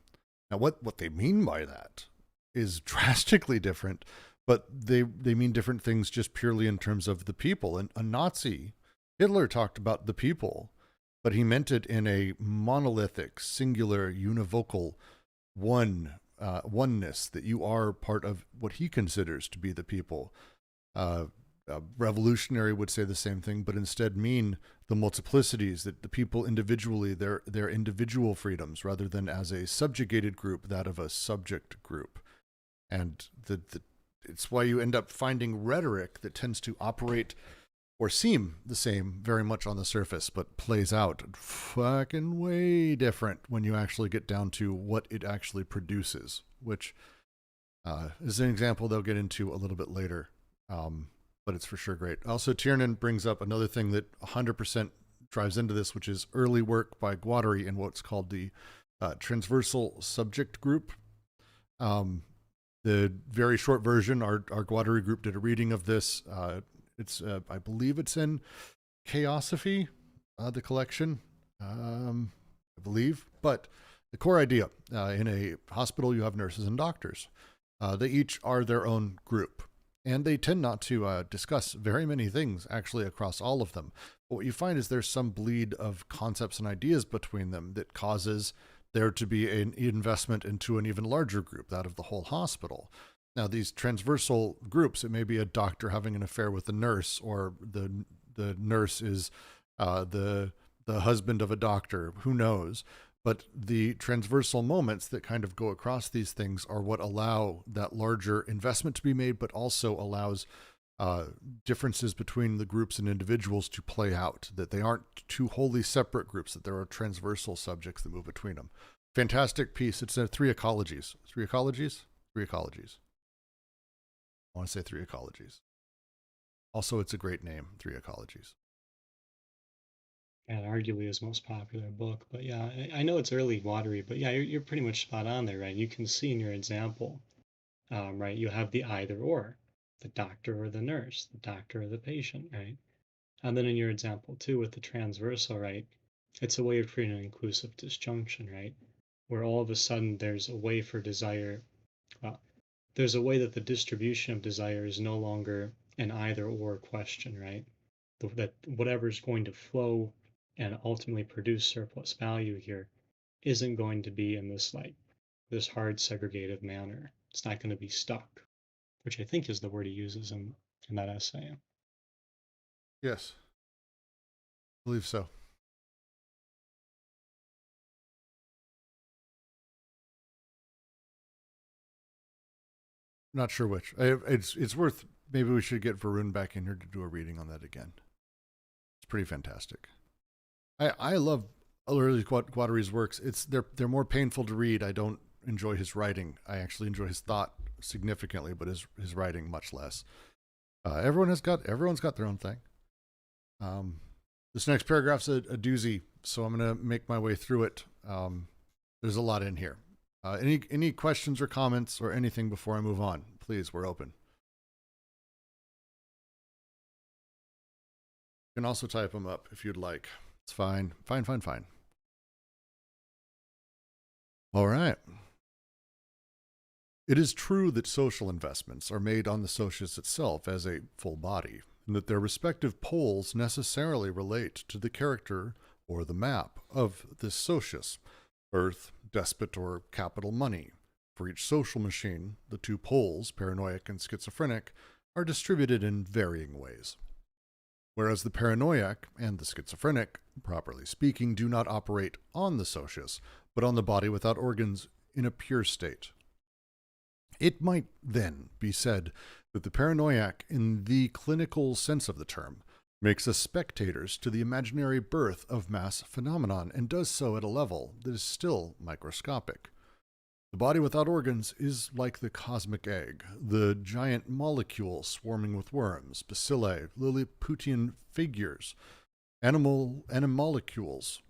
Now, what they mean by that is drastically different, but they mean different things just purely in terms of the people. And a Nazi, Hitler, talked about the people, but he meant it in a monolithic, singular, univocal oneness, that you are part of what he considers to be the people. A revolutionary would say the same thing, but instead mean the multiplicities, that the people individually, their individual freedoms, rather than as a subjugated group, that of a subject group. And it's why you end up finding rhetoric that tends to operate or seem the same very much on the surface, but plays out fucking way different when you actually get down to what it actually produces, which is an example they'll get into a little bit later. But it's for sure great. Also, Tiernan brings up another thing that 100% drives into this, which is early work by Guattari in what's called the transversal subject group. The very short version, our Guattari group did a reading of this. It's I believe it's in Chaosophy, the collection, I believe. But the core idea, in a hospital, you have nurses and doctors. They each are their own group. And they tend not to discuss very many things, actually, across all of them. But what you find is there's some bleed of concepts and ideas between them that causes there to be an investment into an even larger group, that of the whole hospital. Now, these transversal groups, it may be a doctor having an affair with a nurse, or the nurse is the husband of a doctor, who knows? But the transversal moments that kind of go across these things are what allow that larger investment to be made, but also allows differences between the groups and individuals to play out, that they aren't two wholly separate groups, that there are transversal subjects that move between them. Fantastic piece. It's three ecologies. Three ecologies? Three ecologies. I want to say three ecologies. Also, it's a great name, Three Ecologies. And arguably his most popular book. But yeah, I know it's early Guattari, but yeah, you're pretty much spot on there, right? You can see in your example, right? You have the either or, the doctor or the nurse, the doctor or the patient, right? And then in your example too, with the transversal, right? It's a way of creating an inclusive disjunction, right? Where all of a sudden there's a way for desire, there's a way that the distribution of desire is no longer an either or question, right? That whatever's going to flow and ultimately produce surplus value here isn't going to be in this this hard segregative manner. It's not going to be stuck, which I think is the word he uses in that essay. Yes, I believe so. Not sure which. It's worth, maybe we should get Varun back in here to do a reading on that again. It's pretty fantastic. I love early Guattari's works. They're more painful to read. I don't enjoy his writing. I actually enjoy his thought significantly, but his writing much less. Everyone's got their own thing. This next paragraph's a doozy, so I'm gonna make my way through it. There's a lot in here. Any questions or comments or anything before I move on? Please, we're open. You can also type them up if you'd like. It's fine. Fine. All right. It is true that social investments are made on the socius itself as a full body, and that their respective poles necessarily relate to the character or the map of this socius, earth, despot, or capital money. For each social machine, the two poles, paranoiac and schizophrenic, are distributed in varying ways. Whereas the paranoiac and the schizophrenic, properly speaking, do not operate on the socius, but on the body without organs in a pure state. It might then be said that the paranoiac, in the clinical sense of the term, makes us spectators to the imaginary birth of mass phenomenon, and does so at a level that is still microscopic. The body without organs is like the cosmic egg, the giant molecule swarming with worms, bacilli, Lilliputian figures, animalcules,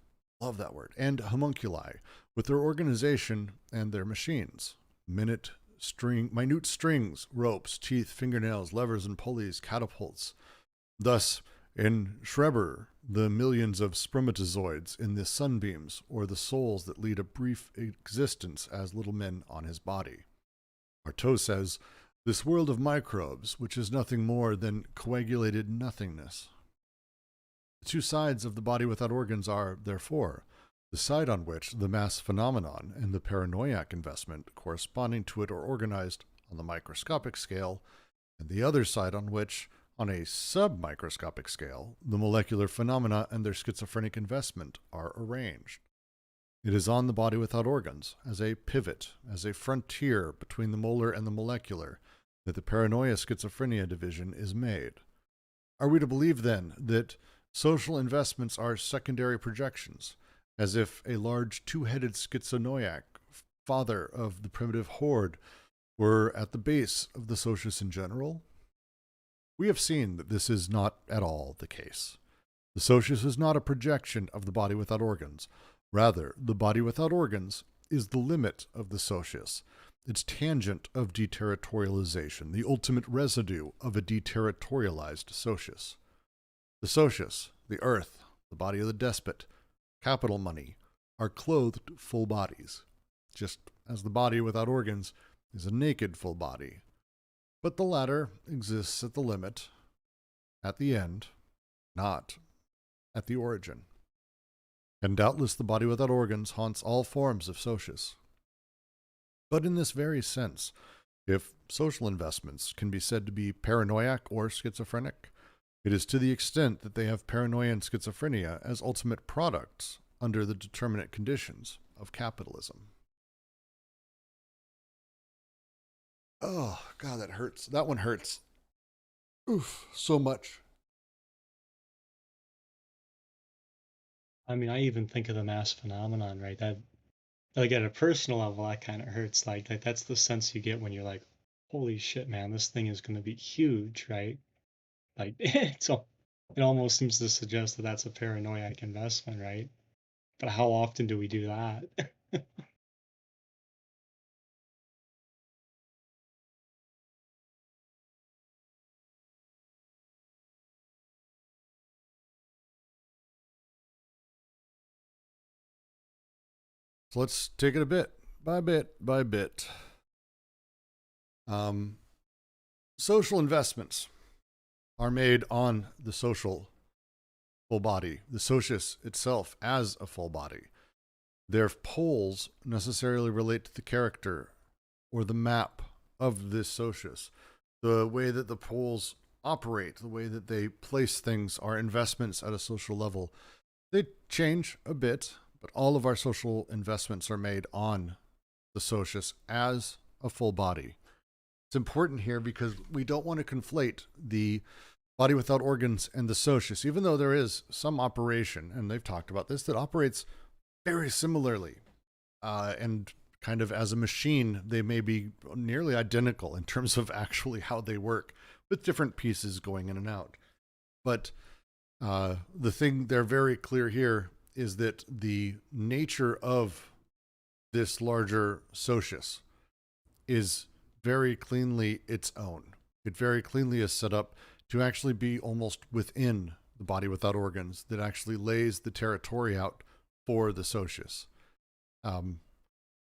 love that word, and homunculi, with their organization and their machines. Minute strings, ropes, teeth, fingernails, levers and pulleys, catapults. Thus, in Schreber, the millions of spermatozoids in the sunbeams, or the souls that lead a brief existence as little men on his body. Artaud says, this world of microbes, which is nothing more than coagulated nothingness. The two sides of the body without organs are, therefore, the side on which the mass phenomenon and the paranoiac investment corresponding to it are organized on the microscopic scale, and the other side on which, on a submicroscopic scale, the molecular phenomena and their schizophrenic investment are arranged. It is on the body without organs, as a pivot, as a frontier between the molar and the molecular, that the paranoia schizophrenia division is made. Are we to believe, then, that social investments are secondary projections, as if a large two-headed schizonoiac, father of the primitive horde, were at the base of the socius in general? We have seen that this is not at all the case. The socius is not a projection of the body without organs. Rather, the body without organs is the limit of the socius, its tangent of deterritorialization, the ultimate residue of a deterritorialized socius. The socius, the earth, the body of the despot, capital money, are clothed full bodies, just as the body without organs is a naked full body. But the latter exists at the limit, at the end, not at the origin. And doubtless the body without organs haunts all forms of socius. But in this very sense, if social investments can be said to be paranoiac or schizophrenic, it is to the extent that they have paranoia and schizophrenia as ultimate products under the determinate conditions of capitalism. Oh, God, that hurts. That one hurts. Oof, so much. I mean, I even think of the mass phenomenon, right? That, like, at a personal level, that kind of hurts. Like that's the sense you get when you're like, holy shit, man, this thing is going to be huge, right? Like, it almost seems to suggest that that's a paranoiac investment, right? But how often do we do that? So let's take it a bit by bit by bit. Social investments are made on the social full body, the socius itself as a full body. Their poles necessarily relate to the character or the map of this socius. The way that the poles operate, the way that they place things, are investments at a social level. They change a bit, but all of our social investments are made on the socius as a full body. It's important here because we don't want to conflate the body without organs and the socius, even though there is some operation, and they've talked about this, that operates very similarly. And kind of as a machine, they may be nearly identical in terms of actually how they work, with different pieces going in and out. But the thing they're very clear here is that the nature of this larger socius is very cleanly its own. It very cleanly is set up to actually be almost within the body without organs, that actually lays the territory out for the socius.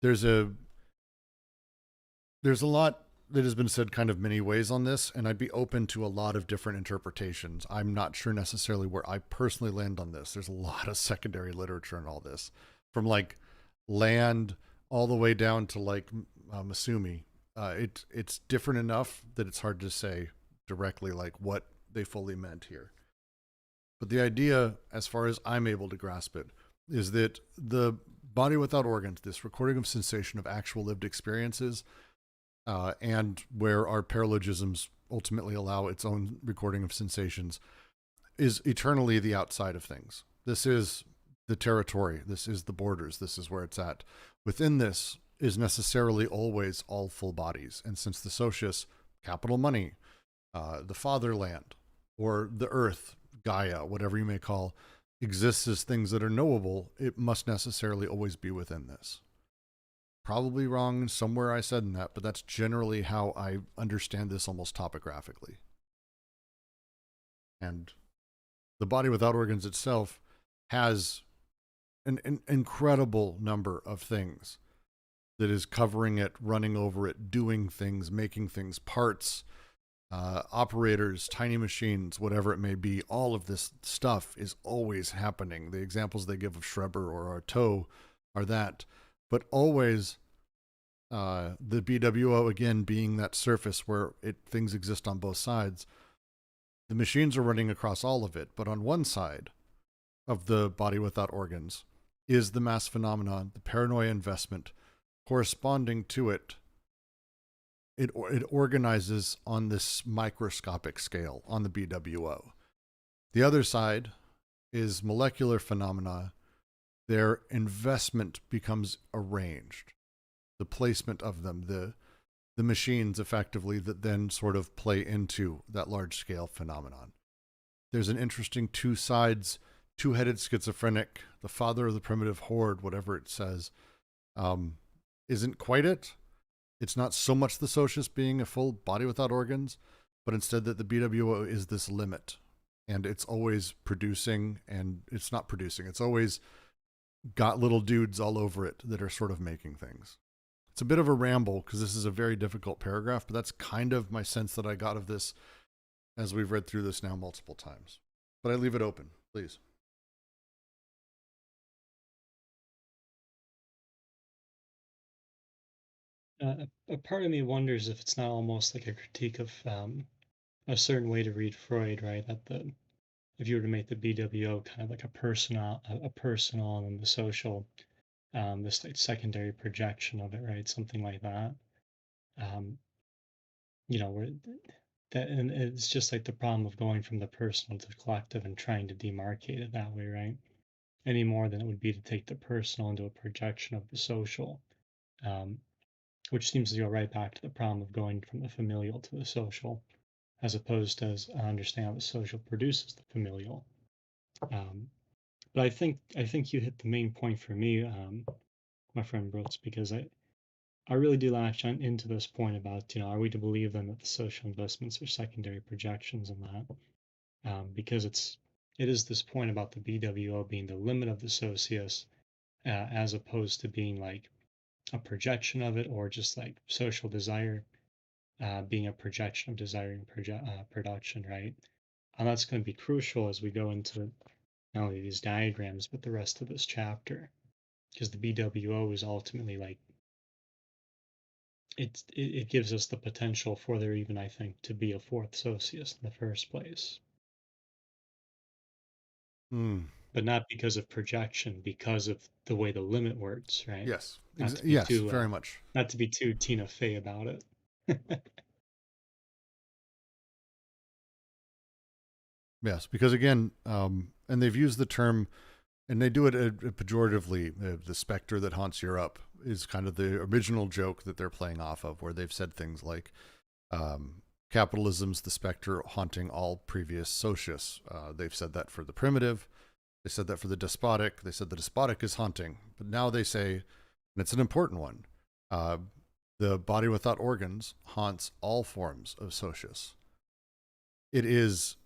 There's a lot that has been said kind of many ways on this, and I'd be open to a lot of different interpretations. I'm not sure necessarily where I personally land on this. There's a lot of secondary literature in all this, from like Land all the way down to like Masumi. It's different enough that it's hard to say directly like what they fully meant here. But the idea, as far as I'm able to grasp it, is that the body without organs, this recording of sensation of actual lived experiences, and where our paralogisms ultimately allow its own recording of sensations, is eternally the outside of things. This is the territory. This is the borders. This is where it's at. Within this is necessarily always all full bodies. And since the socius, capital money, the fatherland, or the earth, Gaia, whatever you may call exists as things that are knowable, it must necessarily always be within this. Probably wrong somewhere I said in that, but that's generally how I understand this almost topographically. And the body without organs itself has an incredible number of things that is covering it, running over it, doing things, making things, parts, operators, tiny machines, whatever it may be. All of this stuff is always happening. The examples they give of Schreber or Artaud are that. But always the BWO, again, being that surface where things exist on both sides, the machines are running across all of it. But on one side of the body without organs is the mass phenomenon, the paranoia investment. Corresponding to it, it organizes on this microscopic scale on the BWO. The other side is molecular phenomena. Their investment becomes arranged. The placement of them, the machines effectively that then sort of play into that large scale phenomenon. There's an interesting two sides, two-headed schizophrenic, the father of the primitive horde, whatever it says, isn't quite it. It's not so much the socius being a full body without organs, but instead that the BWO is this limit. And it's always producing, and it's not producing. It's always got little dudes all over it that are sort of making things. It's a bit of a ramble because this is a very difficult paragraph, but that's kind of my sense that I got of this as we've read through this now multiple times. But I leave it open, please. A part of me wonders if it's not almost like a critique of a certain way to read Freud, right? If you were to make the BWO kind of like a personal and the social, this like secondary projection of it, right? Something like that. Where that, and it's just like the problem of going from the personal to the collective and trying to demarcate it that way, right? Any more than it would be to take the personal into a projection of the social. Which seems to go right back to the problem of going from the familial to the social, as opposed to understanding how the social produces the familial. But I think you hit the main point for me, my friend Brooks, because I really do latch on into this point about, are we to believe then that the social investments are secondary projections in that? Because it is this point about the BWO being the limit of the socius, as opposed to being like a projection of it, or just like social desire being a projection of desiring production, right? And that's going to be crucial as we go into not only these diagrams, but the rest of this chapter, because the BWO is ultimately like, it gives us the potential for there even, I think, to be a fourth socius in the first place. But not because of projection, because of the way the limit works, right? Yes. Yes, very much. Not to be too Tina Fey about it. Yes, because again, and they've used the term, and they do it pejoratively. The specter that haunts Europe is kind of the original joke that they're playing off of, where they've said things like, capitalism's the specter haunting all previous socius. They've said that for the primitive. They said that for the despotic. They said the despotic is haunting. But now they say, and it's an important one, the body without organs haunts all forms of socius. It is,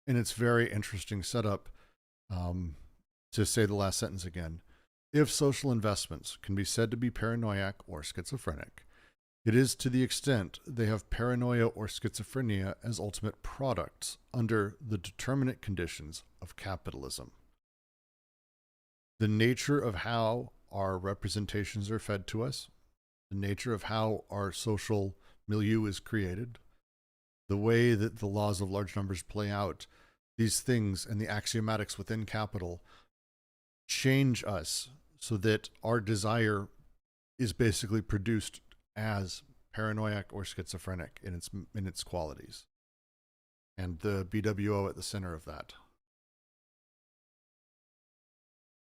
and it's very interesting setup, to say the last sentence again. If social investments can be said to be paranoiac or schizophrenic, it is to the extent they have paranoia or schizophrenia as ultimate products under the determinate conditions of capitalism. The nature of how our representations are fed to us, the nature of how our social milieu is created, the way that the laws of large numbers play out, these things and the axiomatics within capital change us so that our desire is basically produced as paranoiac or schizophrenic in its qualities. And the BWO at the center of that.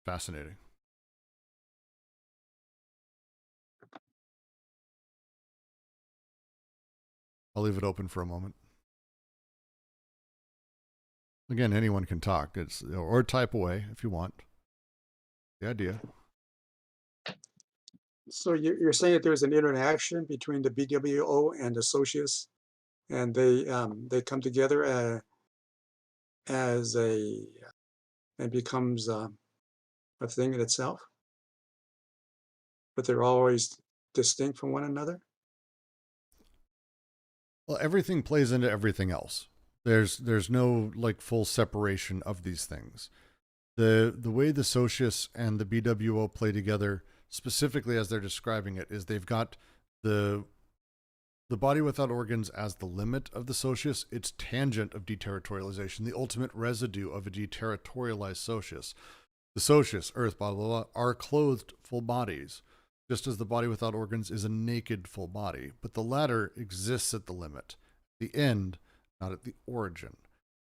Fascinating. I'll leave it open for a moment. Again, anyone can talk. Or type away if you want. The idea. So you're saying that there's an interaction between the BWO and the socius, and they come together as a and becomes a thing in itself, but they're always distinct from one another. Well, everything plays into everything else. There's no like full separation of these things. The way the socius and the BWO play together, specifically as they're describing it, is they've got the body without organs as the limit of the socius, its tangent of deterritorialization, the ultimate residue of a deterritorialized socius. The socius, earth, blah, blah, blah, are clothed full bodies, just as the body without organs is a naked full body, but the latter exists at the limit, the end, not at the origin.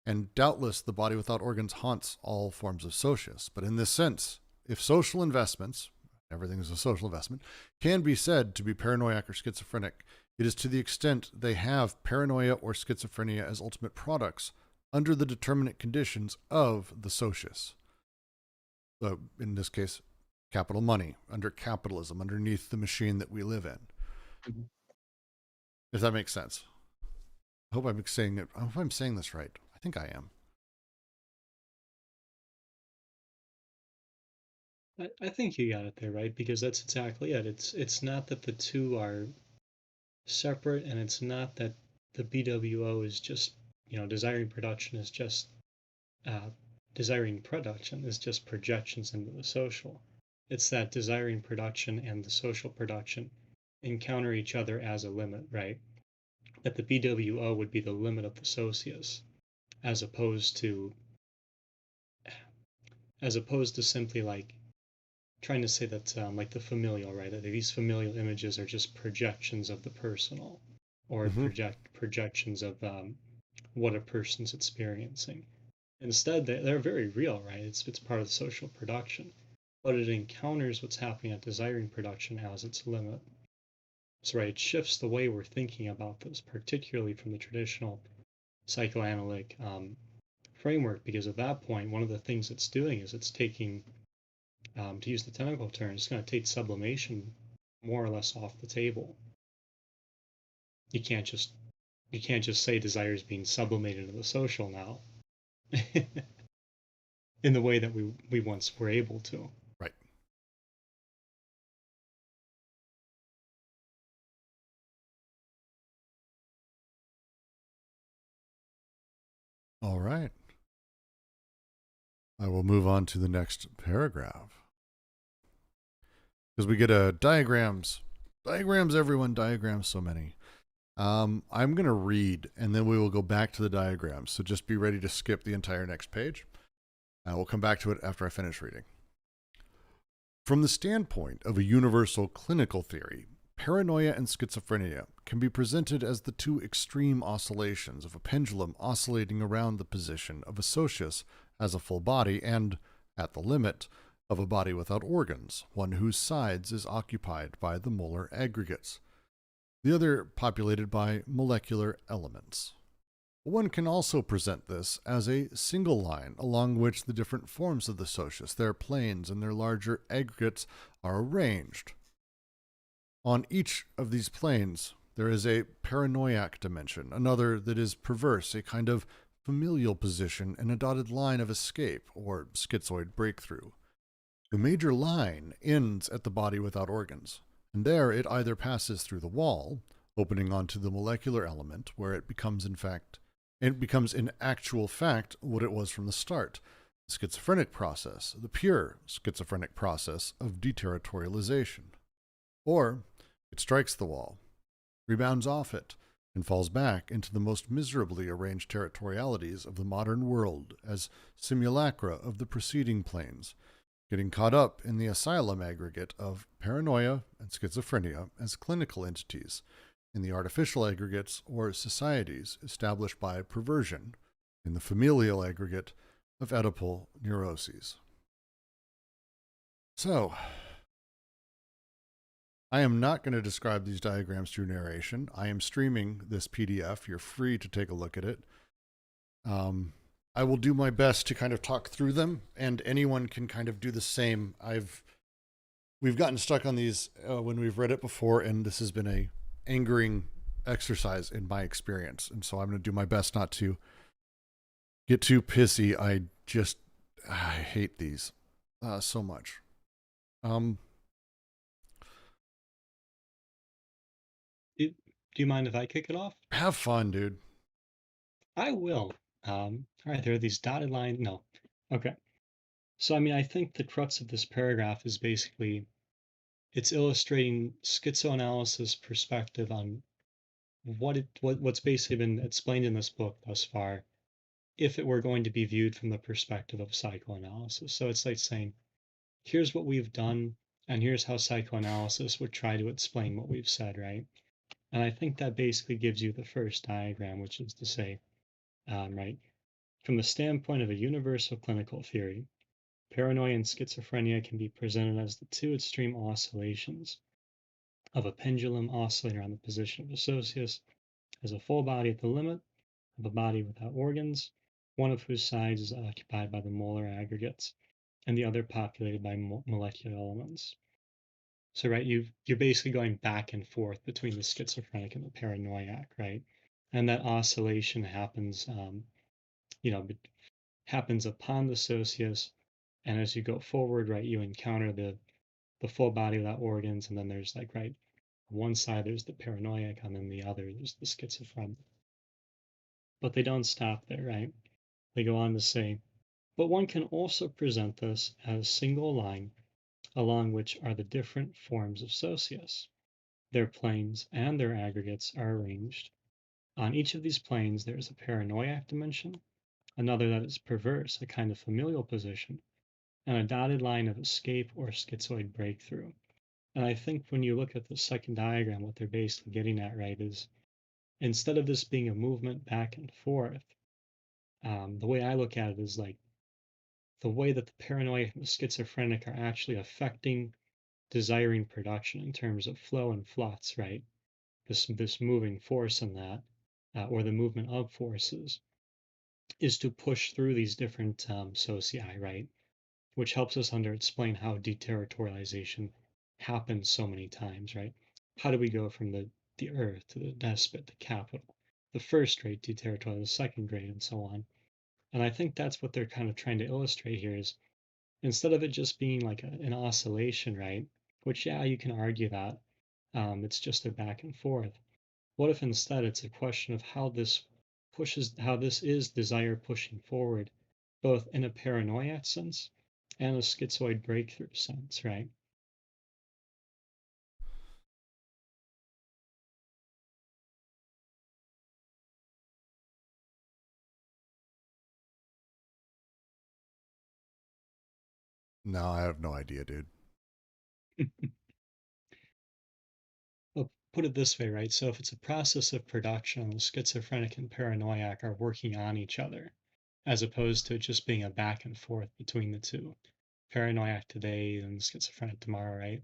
And doubtless the body without organs haunts all forms of socius. But in this sense, if social investments, everything is a social investment, can be said to be paranoiac or schizophrenic, it is to the extent they have paranoia or schizophrenia as ultimate products under the determinate conditions of the socius. In this case, capital money, under capitalism, underneath the machine that we live in. Mhm. If that makes sense. I hope I'm saying it. I hope I'm saying this right. I think I am. I think you got it there, right? Because that's exactly it. It's not that the two are separate, and it's not that the BWO is just, desiring production is just projections into the social. It's that desiring production and the social production encounter each other as a limit, right? That the BWO would be the limit of the socius, as opposed to simply like trying to say that like the familial, right? That these familial images are just projections of the personal, or projections of what a person's experiencing. Instead, they're very real, right? It's part of the social production, but it encounters what's happening at desiring production as its limit. So, right, it shifts the way we're thinking about this, particularly from the traditional psychoanalytic framework, because at that point, one of the things it's doing is it's taking, to use the technical term, it's going to take sublimation more or less off the table. You can't just say desire is being sublimated into the social now, in the way that we once were able to. Right. All right. I will move on to the next paragraph. Because we get diagrams. Diagrams, everyone. Diagrams, so many. I'm going to read, and then we will go back to the diagrams. So just be ready to skip the entire next page. We'll come back to it after I finish reading. From the standpoint of a universal clinical theory, paranoia and schizophrenia can be presented as the two extreme oscillations of a pendulum oscillating around the position of a socius as a full body and, at the limit, of a body without organs, one whose sides is occupied by the molar aggregates, the other populated by molecular elements. One can also present this as a single line along which the different forms of the socius, their planes, and their larger aggregates are arranged. On each of these planes, there is a paranoiac dimension, another that is perverse, a kind of familial position, and a dotted line of escape, or schizoid breakthrough. The major line ends at the body without organs, and there it either passes through the wall, opening onto the molecular element, where it becomes in actual fact what it was from the start, the schizophrenic process, the pure schizophrenic process of deterritorialization. Or it strikes the wall, rebounds off it, and falls back into the most miserably arranged territorialities of the modern world as simulacra of the preceding planes, getting caught up in the asylum aggregate of paranoia and schizophrenia as clinical entities, in the artificial aggregates or societies established by perversion, in the familial aggregate of Oedipal neuroses. So, I am not going to describe these diagrams through narration. I am streaming this PDF. You're free to take a look at it. I will do my best to kind of talk through them, and anyone can kind of do the same. We've gotten stuck on these when we've read it before, and this has been a angering exercise in my experience, and so I'm going to do my best not to get too pissy. I hate these so much. Do you mind if I kick it off? Have fun, dude. I will. All right, there are these dotted lines. No. Okay. So, I mean, I think the crux of this paragraph is basically it's illustrating schizoanalysis perspective on what's basically been explained in this book thus far, if it were going to be viewed from the perspective of psychoanalysis. So it's like saying, here's what we've done, and here's how psychoanalysis would try to explain what we've said, right? And I think that basically gives you the first diagram, which is to say, right, from the standpoint of a universal clinical theory, paranoia and schizophrenia can be presented as the two extreme oscillations of a pendulum oscillating around the position of associus as a full body at the limit of a body without organs, one of whose sides is occupied by the molar aggregates and the other populated by molecular elements. So, right, you're basically going back and forth between the schizophrenic and the paranoiac, right? And that oscillation happens, happens upon the socius, and as you go forward, right, you encounter the full body without organs, and then there's like, right, one side there's the paranoiac, and then the other there's the schizophrenic. But they don't stop there, right? They go on to say, but one can also present this as a single line along which are the different forms of socius. Their planes and their aggregates are arranged. On each of these planes, there is a paranoiac dimension, another that is perverse, a kind of familial position, and a dotted line of escape or schizoid breakthrough. And I think when you look at the second diagram, what they're basically getting at, right, is instead of this being a movement back and forth, the way I look at it is like the way that the paranoid and the schizophrenic are actually affecting desiring production in terms of flow and flux, right? This moving force in that, or the movement of forces, is to push through these different socii, right? Which helps us explain how deterritorialization happens so many times, right? How do we go from the earth to the despot, the capital, the first grade deterritorial, the second grade, and so on. And I think that's what they're kind of trying to illustrate here is instead of it just being like an oscillation, right? Which, yeah, you can argue that it's just a back and forth. What if instead it's a question of how this is desire pushing forward, both in a paranoia sense and a schizoid breakthrough sense, right? No, I have no idea, dude. Well, put it this way, right? So if it's a process of production, the schizophrenic and paranoiac are working on each other, as opposed to it just being a back and forth between the two. Paranoiac today and schizophrenic tomorrow, right?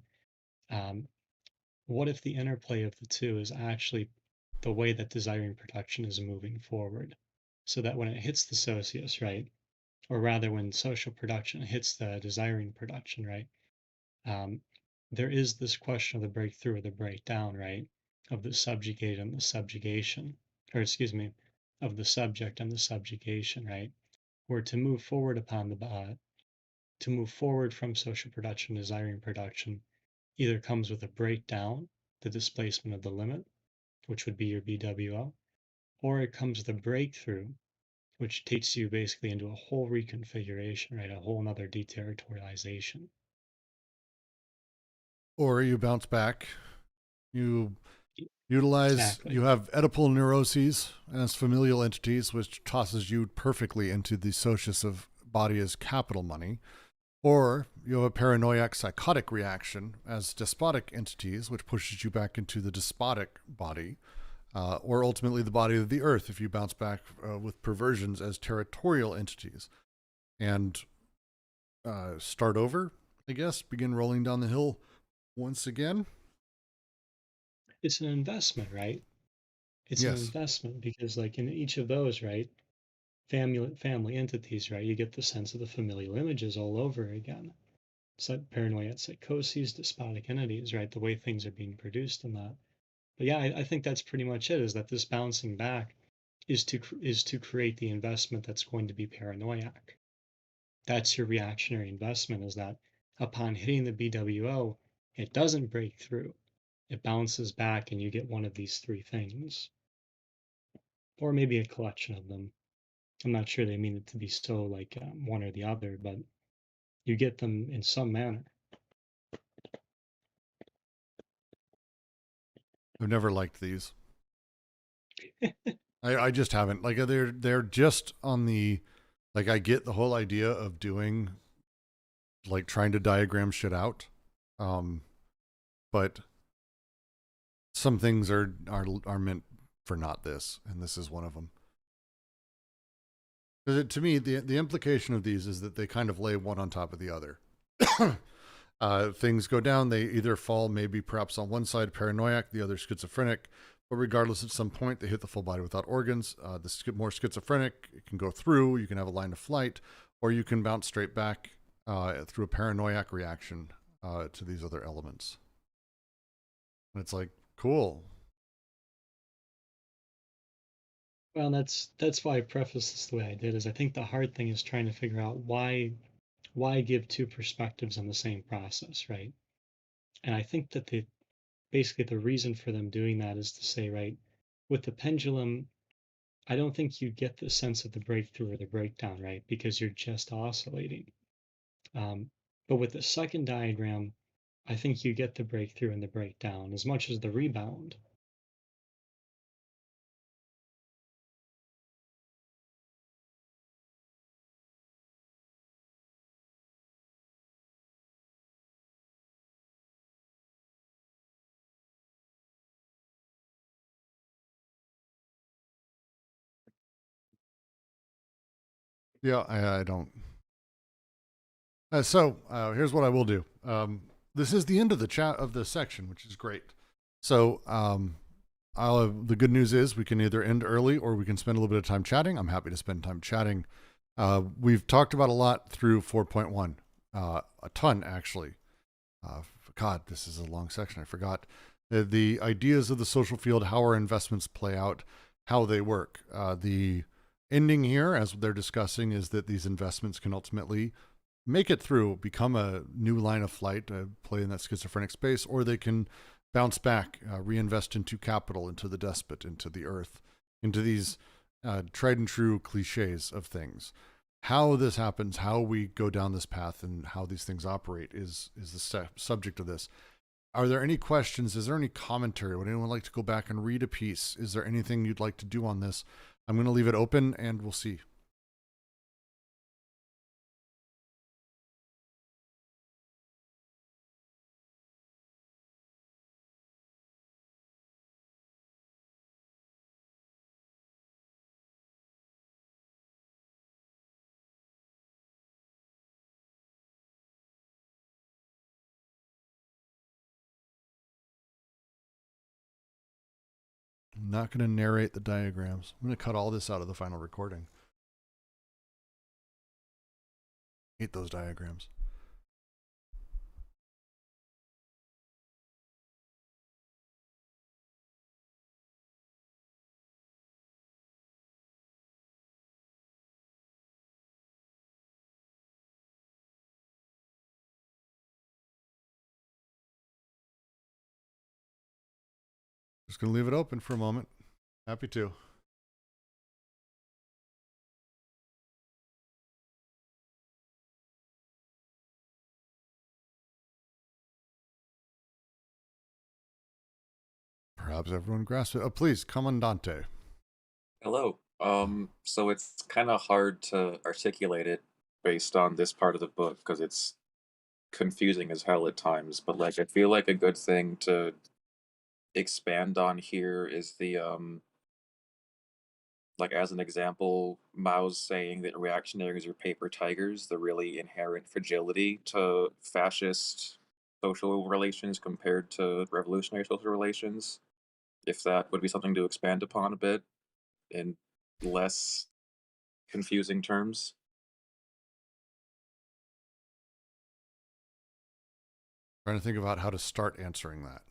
What if the interplay of the two is actually the way that desiring production is moving forward? So that when it hits the socius, right? Or rather, when social production hits the desiring production, right? Um, there is this question of the breakthrough or the breakdown, right? Of the subjugate and the subjugation, or excuse me, of the subject and the subjugation, right? Where to move forward to move forward from social production, desiring production, either comes with a breakdown, the displacement of the limit, which would be your BWO, or it comes with a breakthrough, which takes you basically into a whole reconfiguration, right? A whole another deterritorialization. Or you bounce back. You utilize, Exactly. you have Oedipal neuroses as familial entities, which tosses you perfectly into the socius of body as capital money. Or you have a paranoiac psychotic reaction as despotic entities, which pushes you back into the despotic body, or ultimately the body of the earth if you bounce back with perversions as territorial entities. And start over, I guess, begin rolling down the hill once again. It's an investment, right? It's an Yes. investment because, like, in each of those, right, family entities, right? You get the sense of the familial images all over again. Paranoia, psychoses, despotic entities, right? The way things are being produced in that. But yeah, I think that's pretty much it. Is that this bouncing back is to create the investment that's going to be paranoiac. That's your reactionary investment. Is that upon hitting the BWO, it doesn't break through. It bounces back, and you get one of these three things, or maybe a collection of them. I'm not sure they mean it to be so like one or the other, but you get them in some manner. I've never liked these. I just haven't. Like they're just on the, like, I get the whole idea of doing, like, trying to diagram shit out, but some things are meant for not this, and this is one of them. Because to me, the implication of these is that they kind of lay one on top of the other. Things go down, they either fall maybe perhaps on one side paranoiac, the other schizophrenic, but regardless, at some point they hit the full body without organs. The more schizophrenic, it can go through, you can have a line of flight, or you can bounce straight back through a paranoiac reaction to these other elements. And it's like, cool. Well, that's why I prefaced this the way I did. Is I think the hard thing is trying to figure out why give two perspectives on the same process, right? And I think that basically the reason for them doing that is to say, right, with the pendulum, I don't think you get the sense of the breakthrough or the breakdown, right? Because you're just oscillating. But with the second diagram, I think you get the breakthrough and the breakdown as much as the rebound. Yeah, I don't. So here's what I will do. This is the end of the chat of the section, which is great. So the good news is we can either end early or we can spend a little bit of time chatting. I'm happy to spend time chatting. We've talked about a lot through 4.1, a ton actually. God, this is a long section. I forgot the ideas of the social field, how our investments play out, how they work. The ending here, as they're discussing, is that these investments can ultimately make it through, become a new line of flight, play in that schizophrenic space, or they can bounce back, reinvest into capital, into the despot, into the earth, into these tried and true cliches of things. How this happens, how we go down this path, and how these things operate is the subject of this. Are there any questions? Is there any commentary? Would anyone like to go back and read a piece? Is there anything you'd like to do on this? I'm going to leave it open, and we'll see. I'm not going to narrate the diagrams. I'm going to cut all this out of the final recording. I hate those diagrams. Just going to leave it open for a moment. Happy to. Perhaps everyone grasps it. Oh, please, Commandante. Hello. So it's kind of hard to articulate it based on this part of the book because it's confusing as hell at times. But like, I feel like a good thing to expand on here is the like as an example, Mao's saying that reactionaries are paper tigers, the really inherent fragility to fascist social relations compared to revolutionary social relations. If that would be something to expand upon a bit and less confusing terms. Trying to think about how to start answering that,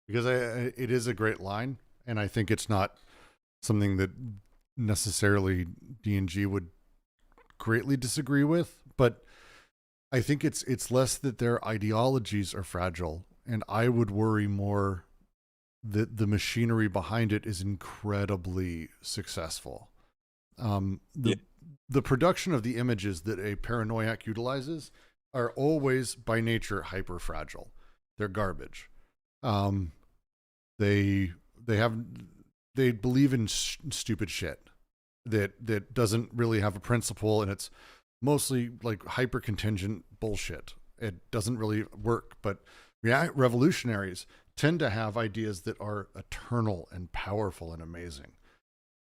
because it is a great line, and I think it's not something that necessarily D&G would greatly disagree with, but I think it's less that their ideologies are fragile, and I would worry more that the machinery behind it is incredibly successful. The production of the images that a paranoiac utilizes are always by nature hyper fragile. They're garbage. They believe in stupid shit that doesn't really have a principle, and it's mostly like hyper contingent bullshit. It doesn't really work. But revolutionaries tend to have ideas that are eternal and powerful and amazing.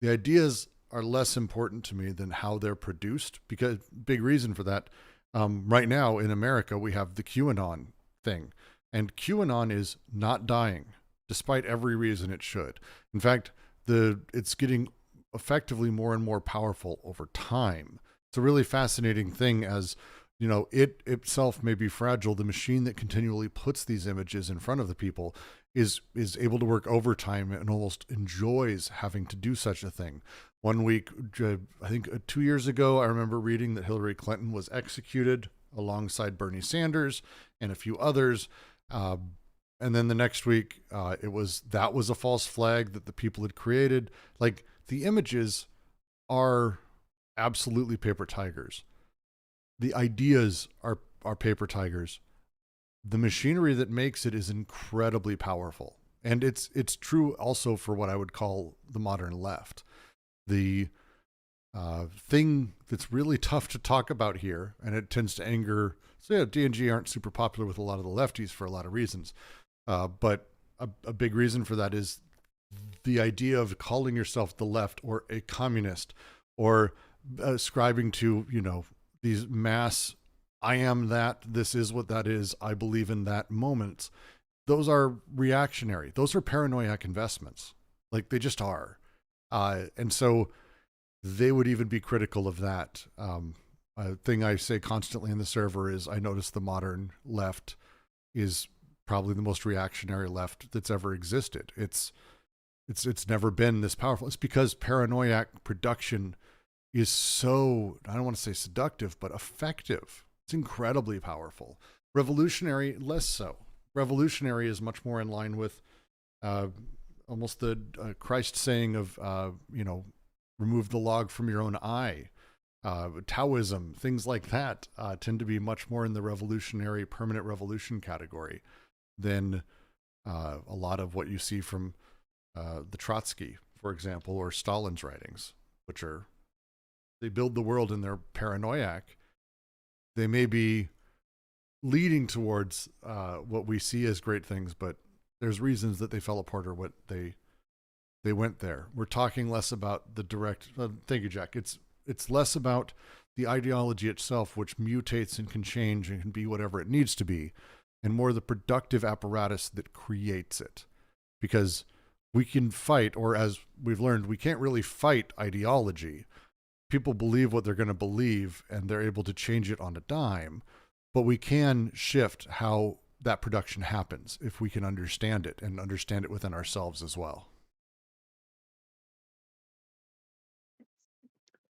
The ideas are less important to me than how they're produced, because big reason for that. Right now in America, we have the QAnon thing, and QAnon is not dying, despite every reason it should. In fact, it's getting effectively more and more powerful over time. It's a really fascinating thing, as you know, it itself may be fragile. The machine that continually puts these images in front of the people is able to work overtime and almost enjoys having to do such a thing. One week, I think 2 years ago, I remember reading that Hillary Clinton was executed alongside Bernie Sanders and a few others. And then the next week, that was a false flag that the people had created. Like, the images are absolutely paper tigers. The ideas are paper tigers. The machinery that makes it is incredibly powerful. And it's true also for what I would call the modern left. The thing that's really tough to talk about here, and it tends to anger, so yeah, D&G aren't super popular with a lot of the lefties for a lot of reasons. But a big reason for that is the idea of calling yourself the left or a communist, or ascribing to, you know, these mass, I am that, this is what that is, I believe in that moments. Those are reactionary. Those are paranoiac investments. Like, they just are. And so they would even be critical of that. A thing I say constantly in the server is I notice the modern left is probably the most reactionary left that's ever existed. It's never been this powerful. It's because paranoiac production is so, I don't want to say seductive, but effective. It's incredibly powerful. Revolutionary, less so. Revolutionary is much more in line with almost the Christ saying of, remove the log from your own eye. Taoism, things like that tend to be much more in the revolutionary, permanent revolution category than a lot of what you see from the Trotsky, for example, or Stalin's writings, which are, they build the world and they're paranoiac. They may be leading towards what we see as great things, but there's reasons that they fell apart or what they went there. We're talking less about the direct, thank you, Jack. It's less about the ideology itself, which mutates and can change and can be whatever it needs to be, and more the productive apparatus that creates it. Because we can fight, or as we've learned, we can't really fight ideology. People believe what they're going to believe, and they're able to change it on a dime. But we can shift how that production happens if we can understand it, and understand it within ourselves as well.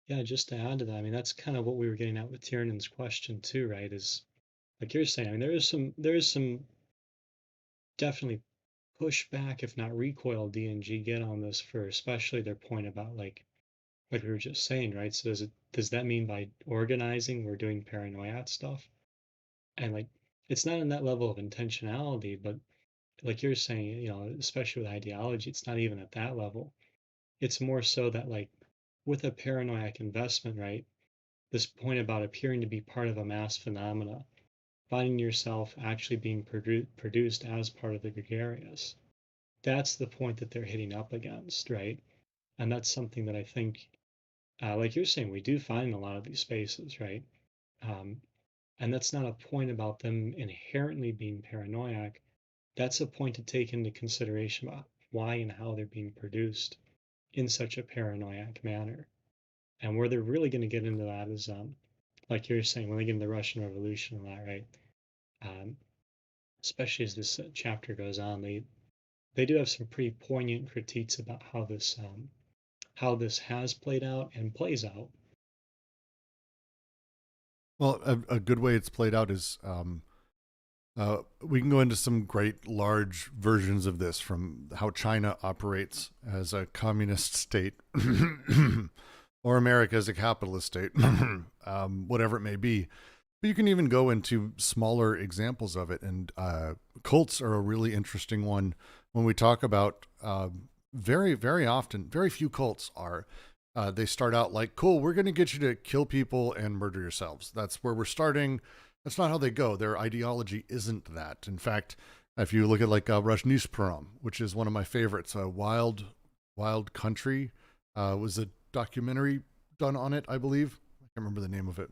Yeah, just to add to that, I mean, that's kind of what we were getting at with Tiernan's question too, right? Is like you're saying, I mean, there is some definitely pushback, if not recoil, D&G get on this for especially their point about like we were just saying, right? So does that mean by organizing we're doing paranoia stuff? And like it's not in that level of intentionality, but like you're saying, you know, especially with ideology, it's not even at that level. It's more so that like with a paranoiac investment, right? This point about appearing to be part of a mass phenomena, finding yourself actually being produced as part of the gregarious. That's the point that they're hitting up against, right? And that's something that I think, like you're saying, we do find in a lot of these spaces, right? Um, and that's not a point about them inherently being paranoiac. That's a point to take into consideration about why and how they're being produced in such a paranoiac manner. And where they're really going to get into that is, like you're saying, when they get into the Russian Revolution and that, right? Especially as this chapter goes on, they do have some pretty poignant critiques about how this has played out and plays out. Well, a good way it's played out is we can go into some great large versions of this, from how China operates as a communist state or America as a capitalist state, whatever it may be. But you can even go into smaller examples of it. And cults are a really interesting one when we talk about very, very often, very few cults are. They start out like, cool, we're going to get you to kill people and murder yourselves. That's where we're starting. That's not how they go. Their ideology isn't that. In fact, if you look at like Rajneeshpuram, which is one of my favorites, Wild Country was a documentary done on it, I believe. I can't remember the name of it.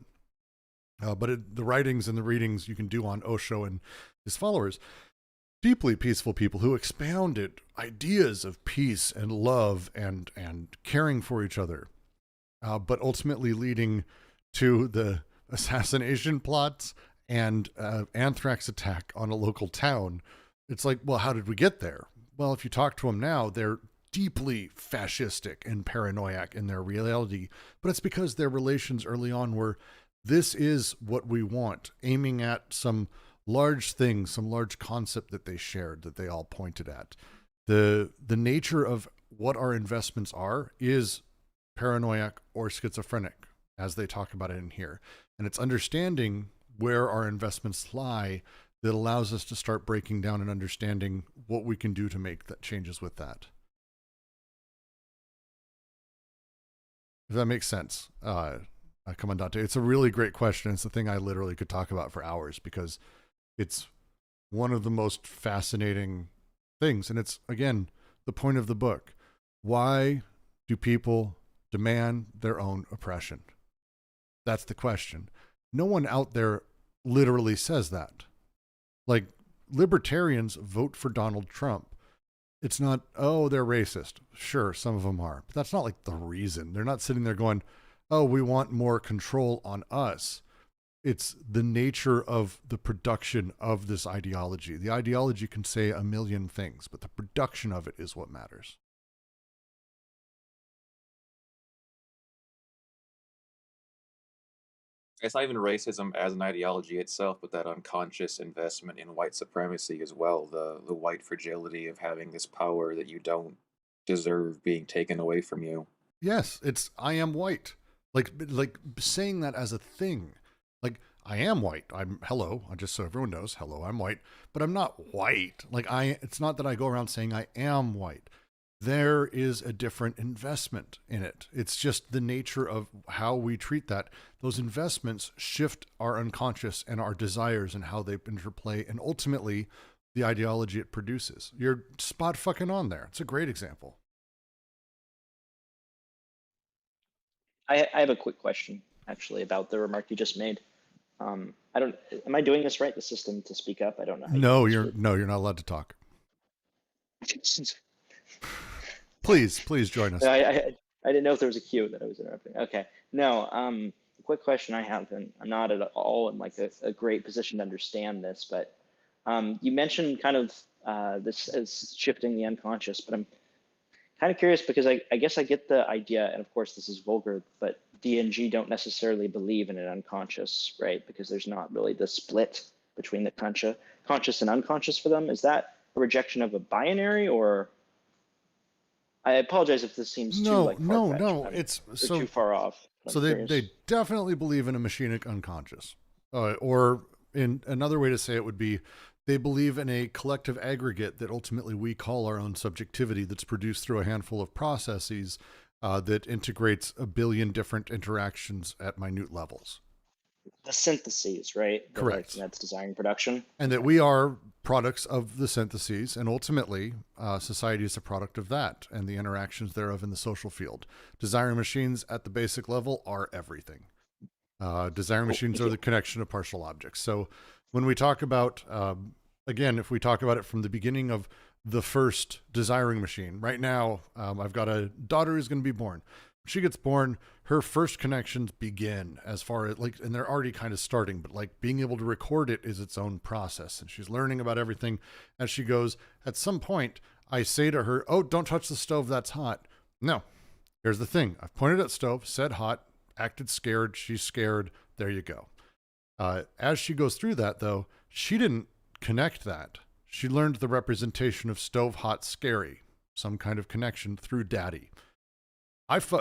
But the writings and the readings you can do on Osho and his followers, deeply peaceful people who expounded ideas of peace and love and caring for each other, but ultimately leading to the assassination plots and anthrax attack on a local town. It's like, well, how did we get there? Well, if you talk to them now, they're deeply fascistic and paranoid in their reality, but it's because their relations early on were, this is what we want, aiming at some large thing, some large concept that they shared, that they all pointed at. The nature of what our investments are is paranoid or schizophrenic, as they talk about it in here. And it's understanding where our investments lie that allows us to start breaking down and understanding what we can do to make that changes with that. If that makes sense, Commandante. It's a really great question. It's the thing I literally could talk about for hours, because it's one of the most fascinating things. And it's, again, the point of the book. Why do people demand their own oppression? That's the question. No one out there literally says that. Like, libertarians vote for Donald Trump. It's not, oh, they're racist. Sure, some of them are. But that's not like the reason. They're not sitting there going, oh, we want more control on us. It's the nature of the production of this ideology. The ideology can say a million things, but the production of it is what matters. It's not even racism as an ideology itself, but that unconscious investment in white supremacy as well. The white fragility of having this power that you don't deserve being taken away from you. Yes, it's I am white. Like saying that as a thing. Like, I am white. Hello, just so everyone knows, hello, I'm white, but I'm not white. Like, it's not that I go around saying I am white. There is a different investment in it. It's just the nature of how we treat that. Those investments shift our unconscious and our desires and how they interplay, and ultimately the ideology it produces. You're spot fucking on there. It's a great example. I have a quick question, actually, about the remark you just made. Am I doing this right? The system to speak up? I don't know. No, you're not allowed to talk. Please join us. I didn't know if there was a cue that I was interrupting. Okay. No, quick question I have, and I'm not at all in like a great position to understand this, but you mentioned kind of this as shifting the unconscious, but I'm kind of curious because I guess I get the idea, and of course this is vulgar, but DNG don't necessarily believe in an unconscious, right? Because there's not really the split between the conscious and unconscious for them. Is that a rejection of a binary, or? I apologize if this seems too like no. It's so too far off. So they definitely believe in a machinic unconscious, or in another way to say it would be, they believe in a collective aggregate that ultimately we call our own subjectivity, that's produced through a handful of processes that integrates a billion different interactions at minute levels. The syntheses, right? Correct. That's desiring production. And that we are products of the syntheses, and ultimately society is a product of that and the interactions thereof in the social field. Desiring machines at the basic level are everything. Desiring machines are the connection of partial objects. So when we talk about, again, if we talk about it from the beginning of the first desiring machine, right now I've got a daughter who's going to be born. She gets born, her first connections begin as far as like, and they're already kind of starting, but like being able to record it is its own process. And she's learning about everything as she goes. At some point, I say to her, oh, don't touch the stove. That's hot. No, here's the thing. I've pointed at stove, said hot, acted scared. She's scared. There you go. As she goes through that though, she didn't connect that. She learned the representation of stove, hot, scary, some kind of connection through daddy.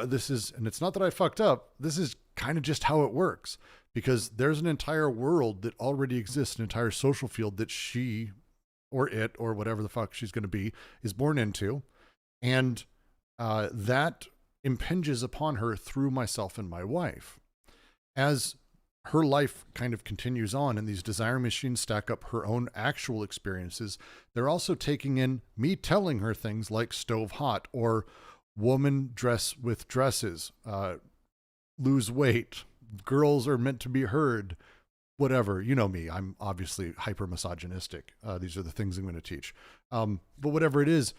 This is, and it's not that I fucked up. This is kind of just how it works, because there's an entire world that already exists, an entire social field that she or it or whatever the fuck she's going to be is born into. And that impinges upon her through myself and my wife. As her life kind of continues on and these desire machines stack up her own actual experiences, they're also taking in me telling her things like stove hot or woman dress with dresses, lose weight, girls are meant to be heard, whatever. You know me, I'm obviously hyper misogynistic. These are the things I'm going to teach. But whatever it is,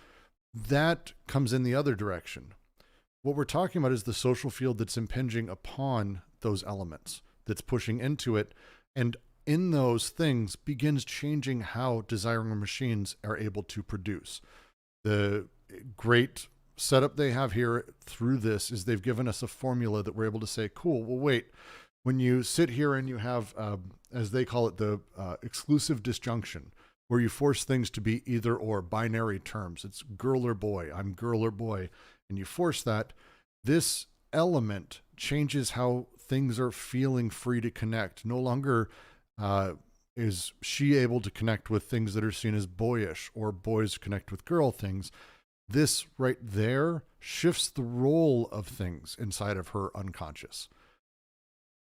that comes in the other direction. What we're talking about is the social field that's impinging upon those elements, that's pushing into it. And in those things begins changing how desiring machines are able to produce. The great setup they have here through this is they've given us a formula that we're able to say, cool, well, wait, when you sit here and you have, as they call it, the exclusive disjunction, where you force things to be either or, binary terms, it's girl or boy, I'm girl or boy, and you force that, this element changes how things are feeling free to connect. No longer is she able to connect with things that are seen as boyish, or boys connect with girl things. This right there shifts the role of things inside of her unconscious.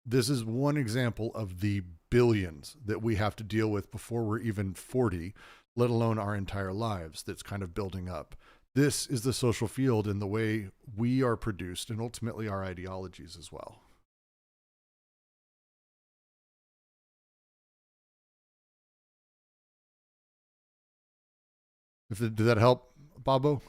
This is one example of the billions that we have to deal with before we're even 40, let alone our entire lives, that's kind of building up. This is the social field and the way we are produced, and ultimately our ideologies as well. Did that help, Bobo?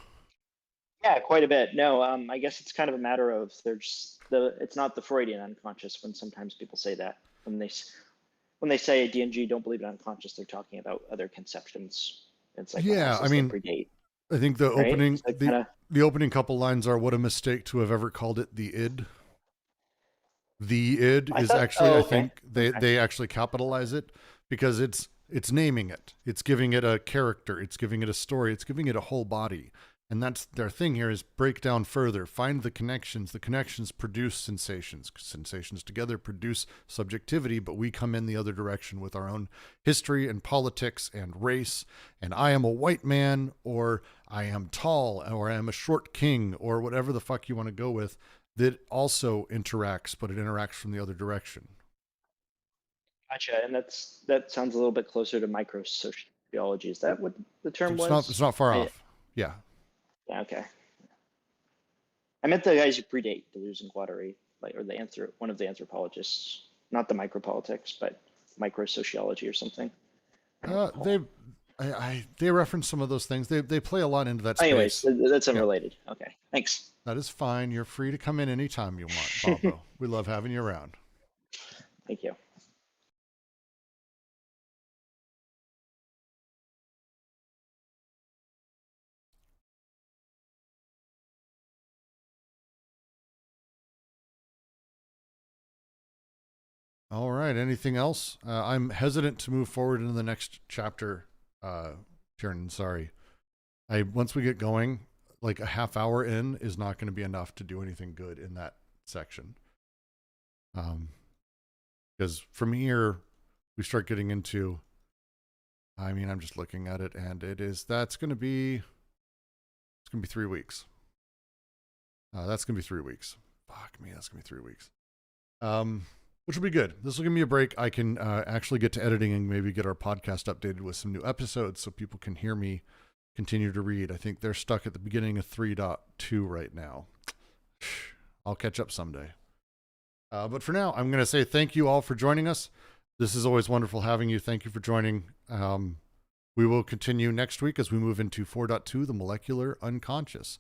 Yeah, quite a bit. No, I guess it's kind of a matter of it's not the Freudian unconscious when sometimes people say that. When they say D&G don't believe in unconscious, they're talking about other conceptions. It's like, yeah, I mean, predate. I think the right? opening the opening couple lines are, what a mistake to have ever called it the id. The id is actually, I think they actually capitalize it because it's naming it. It's giving it a character. It's giving it a story. It's giving it a whole body. And that's their thing here, is break down further, find the connections. The connections produce sensations. Sensations together produce subjectivity, but we come in the other direction with our own history and politics and race. And I am a white man, or I am tall, or I am a short king, or whatever the fuck you want to go with, that also interacts, but it interacts from the other direction. Gotcha. And that sounds a little bit closer to microsociology. Is that what the term was? It's not far off. Yeah. Yeah, okay. I meant the guys who predate Deleuze and Guattari, or one of the anthropologists, not the micropolitics, but microsociology or something. They reference some of those things. They play a lot into that space. Anyways, that's unrelated. Yeah. Okay, thanks. That is fine. You're free to come in anytime you want, Bobo. We love having you around. Thank you. All right. Anything else? I'm hesitant to move forward into the next chapter. Tiernan, sorry. Once we get going, like a half hour in is not going to be enough to do anything good in that section. Because from here, we start getting into, I mean, I'm just looking at it, and it's going to be 3 weeks. That's going to be 3 weeks. Fuck me, that's going to be 3 weeks. Which will be good. This will give me a break. I can actually get to editing and maybe get our podcast updated with some new episodes so people can hear me continue to read. I think they're stuck at the beginning of 3.2 right now. I'll catch up someday. But for now, I'm going to say thank you all for joining us. This is always wonderful having you. Thank you for joining. We will continue next week as we move into 4.2, the molecular unconscious.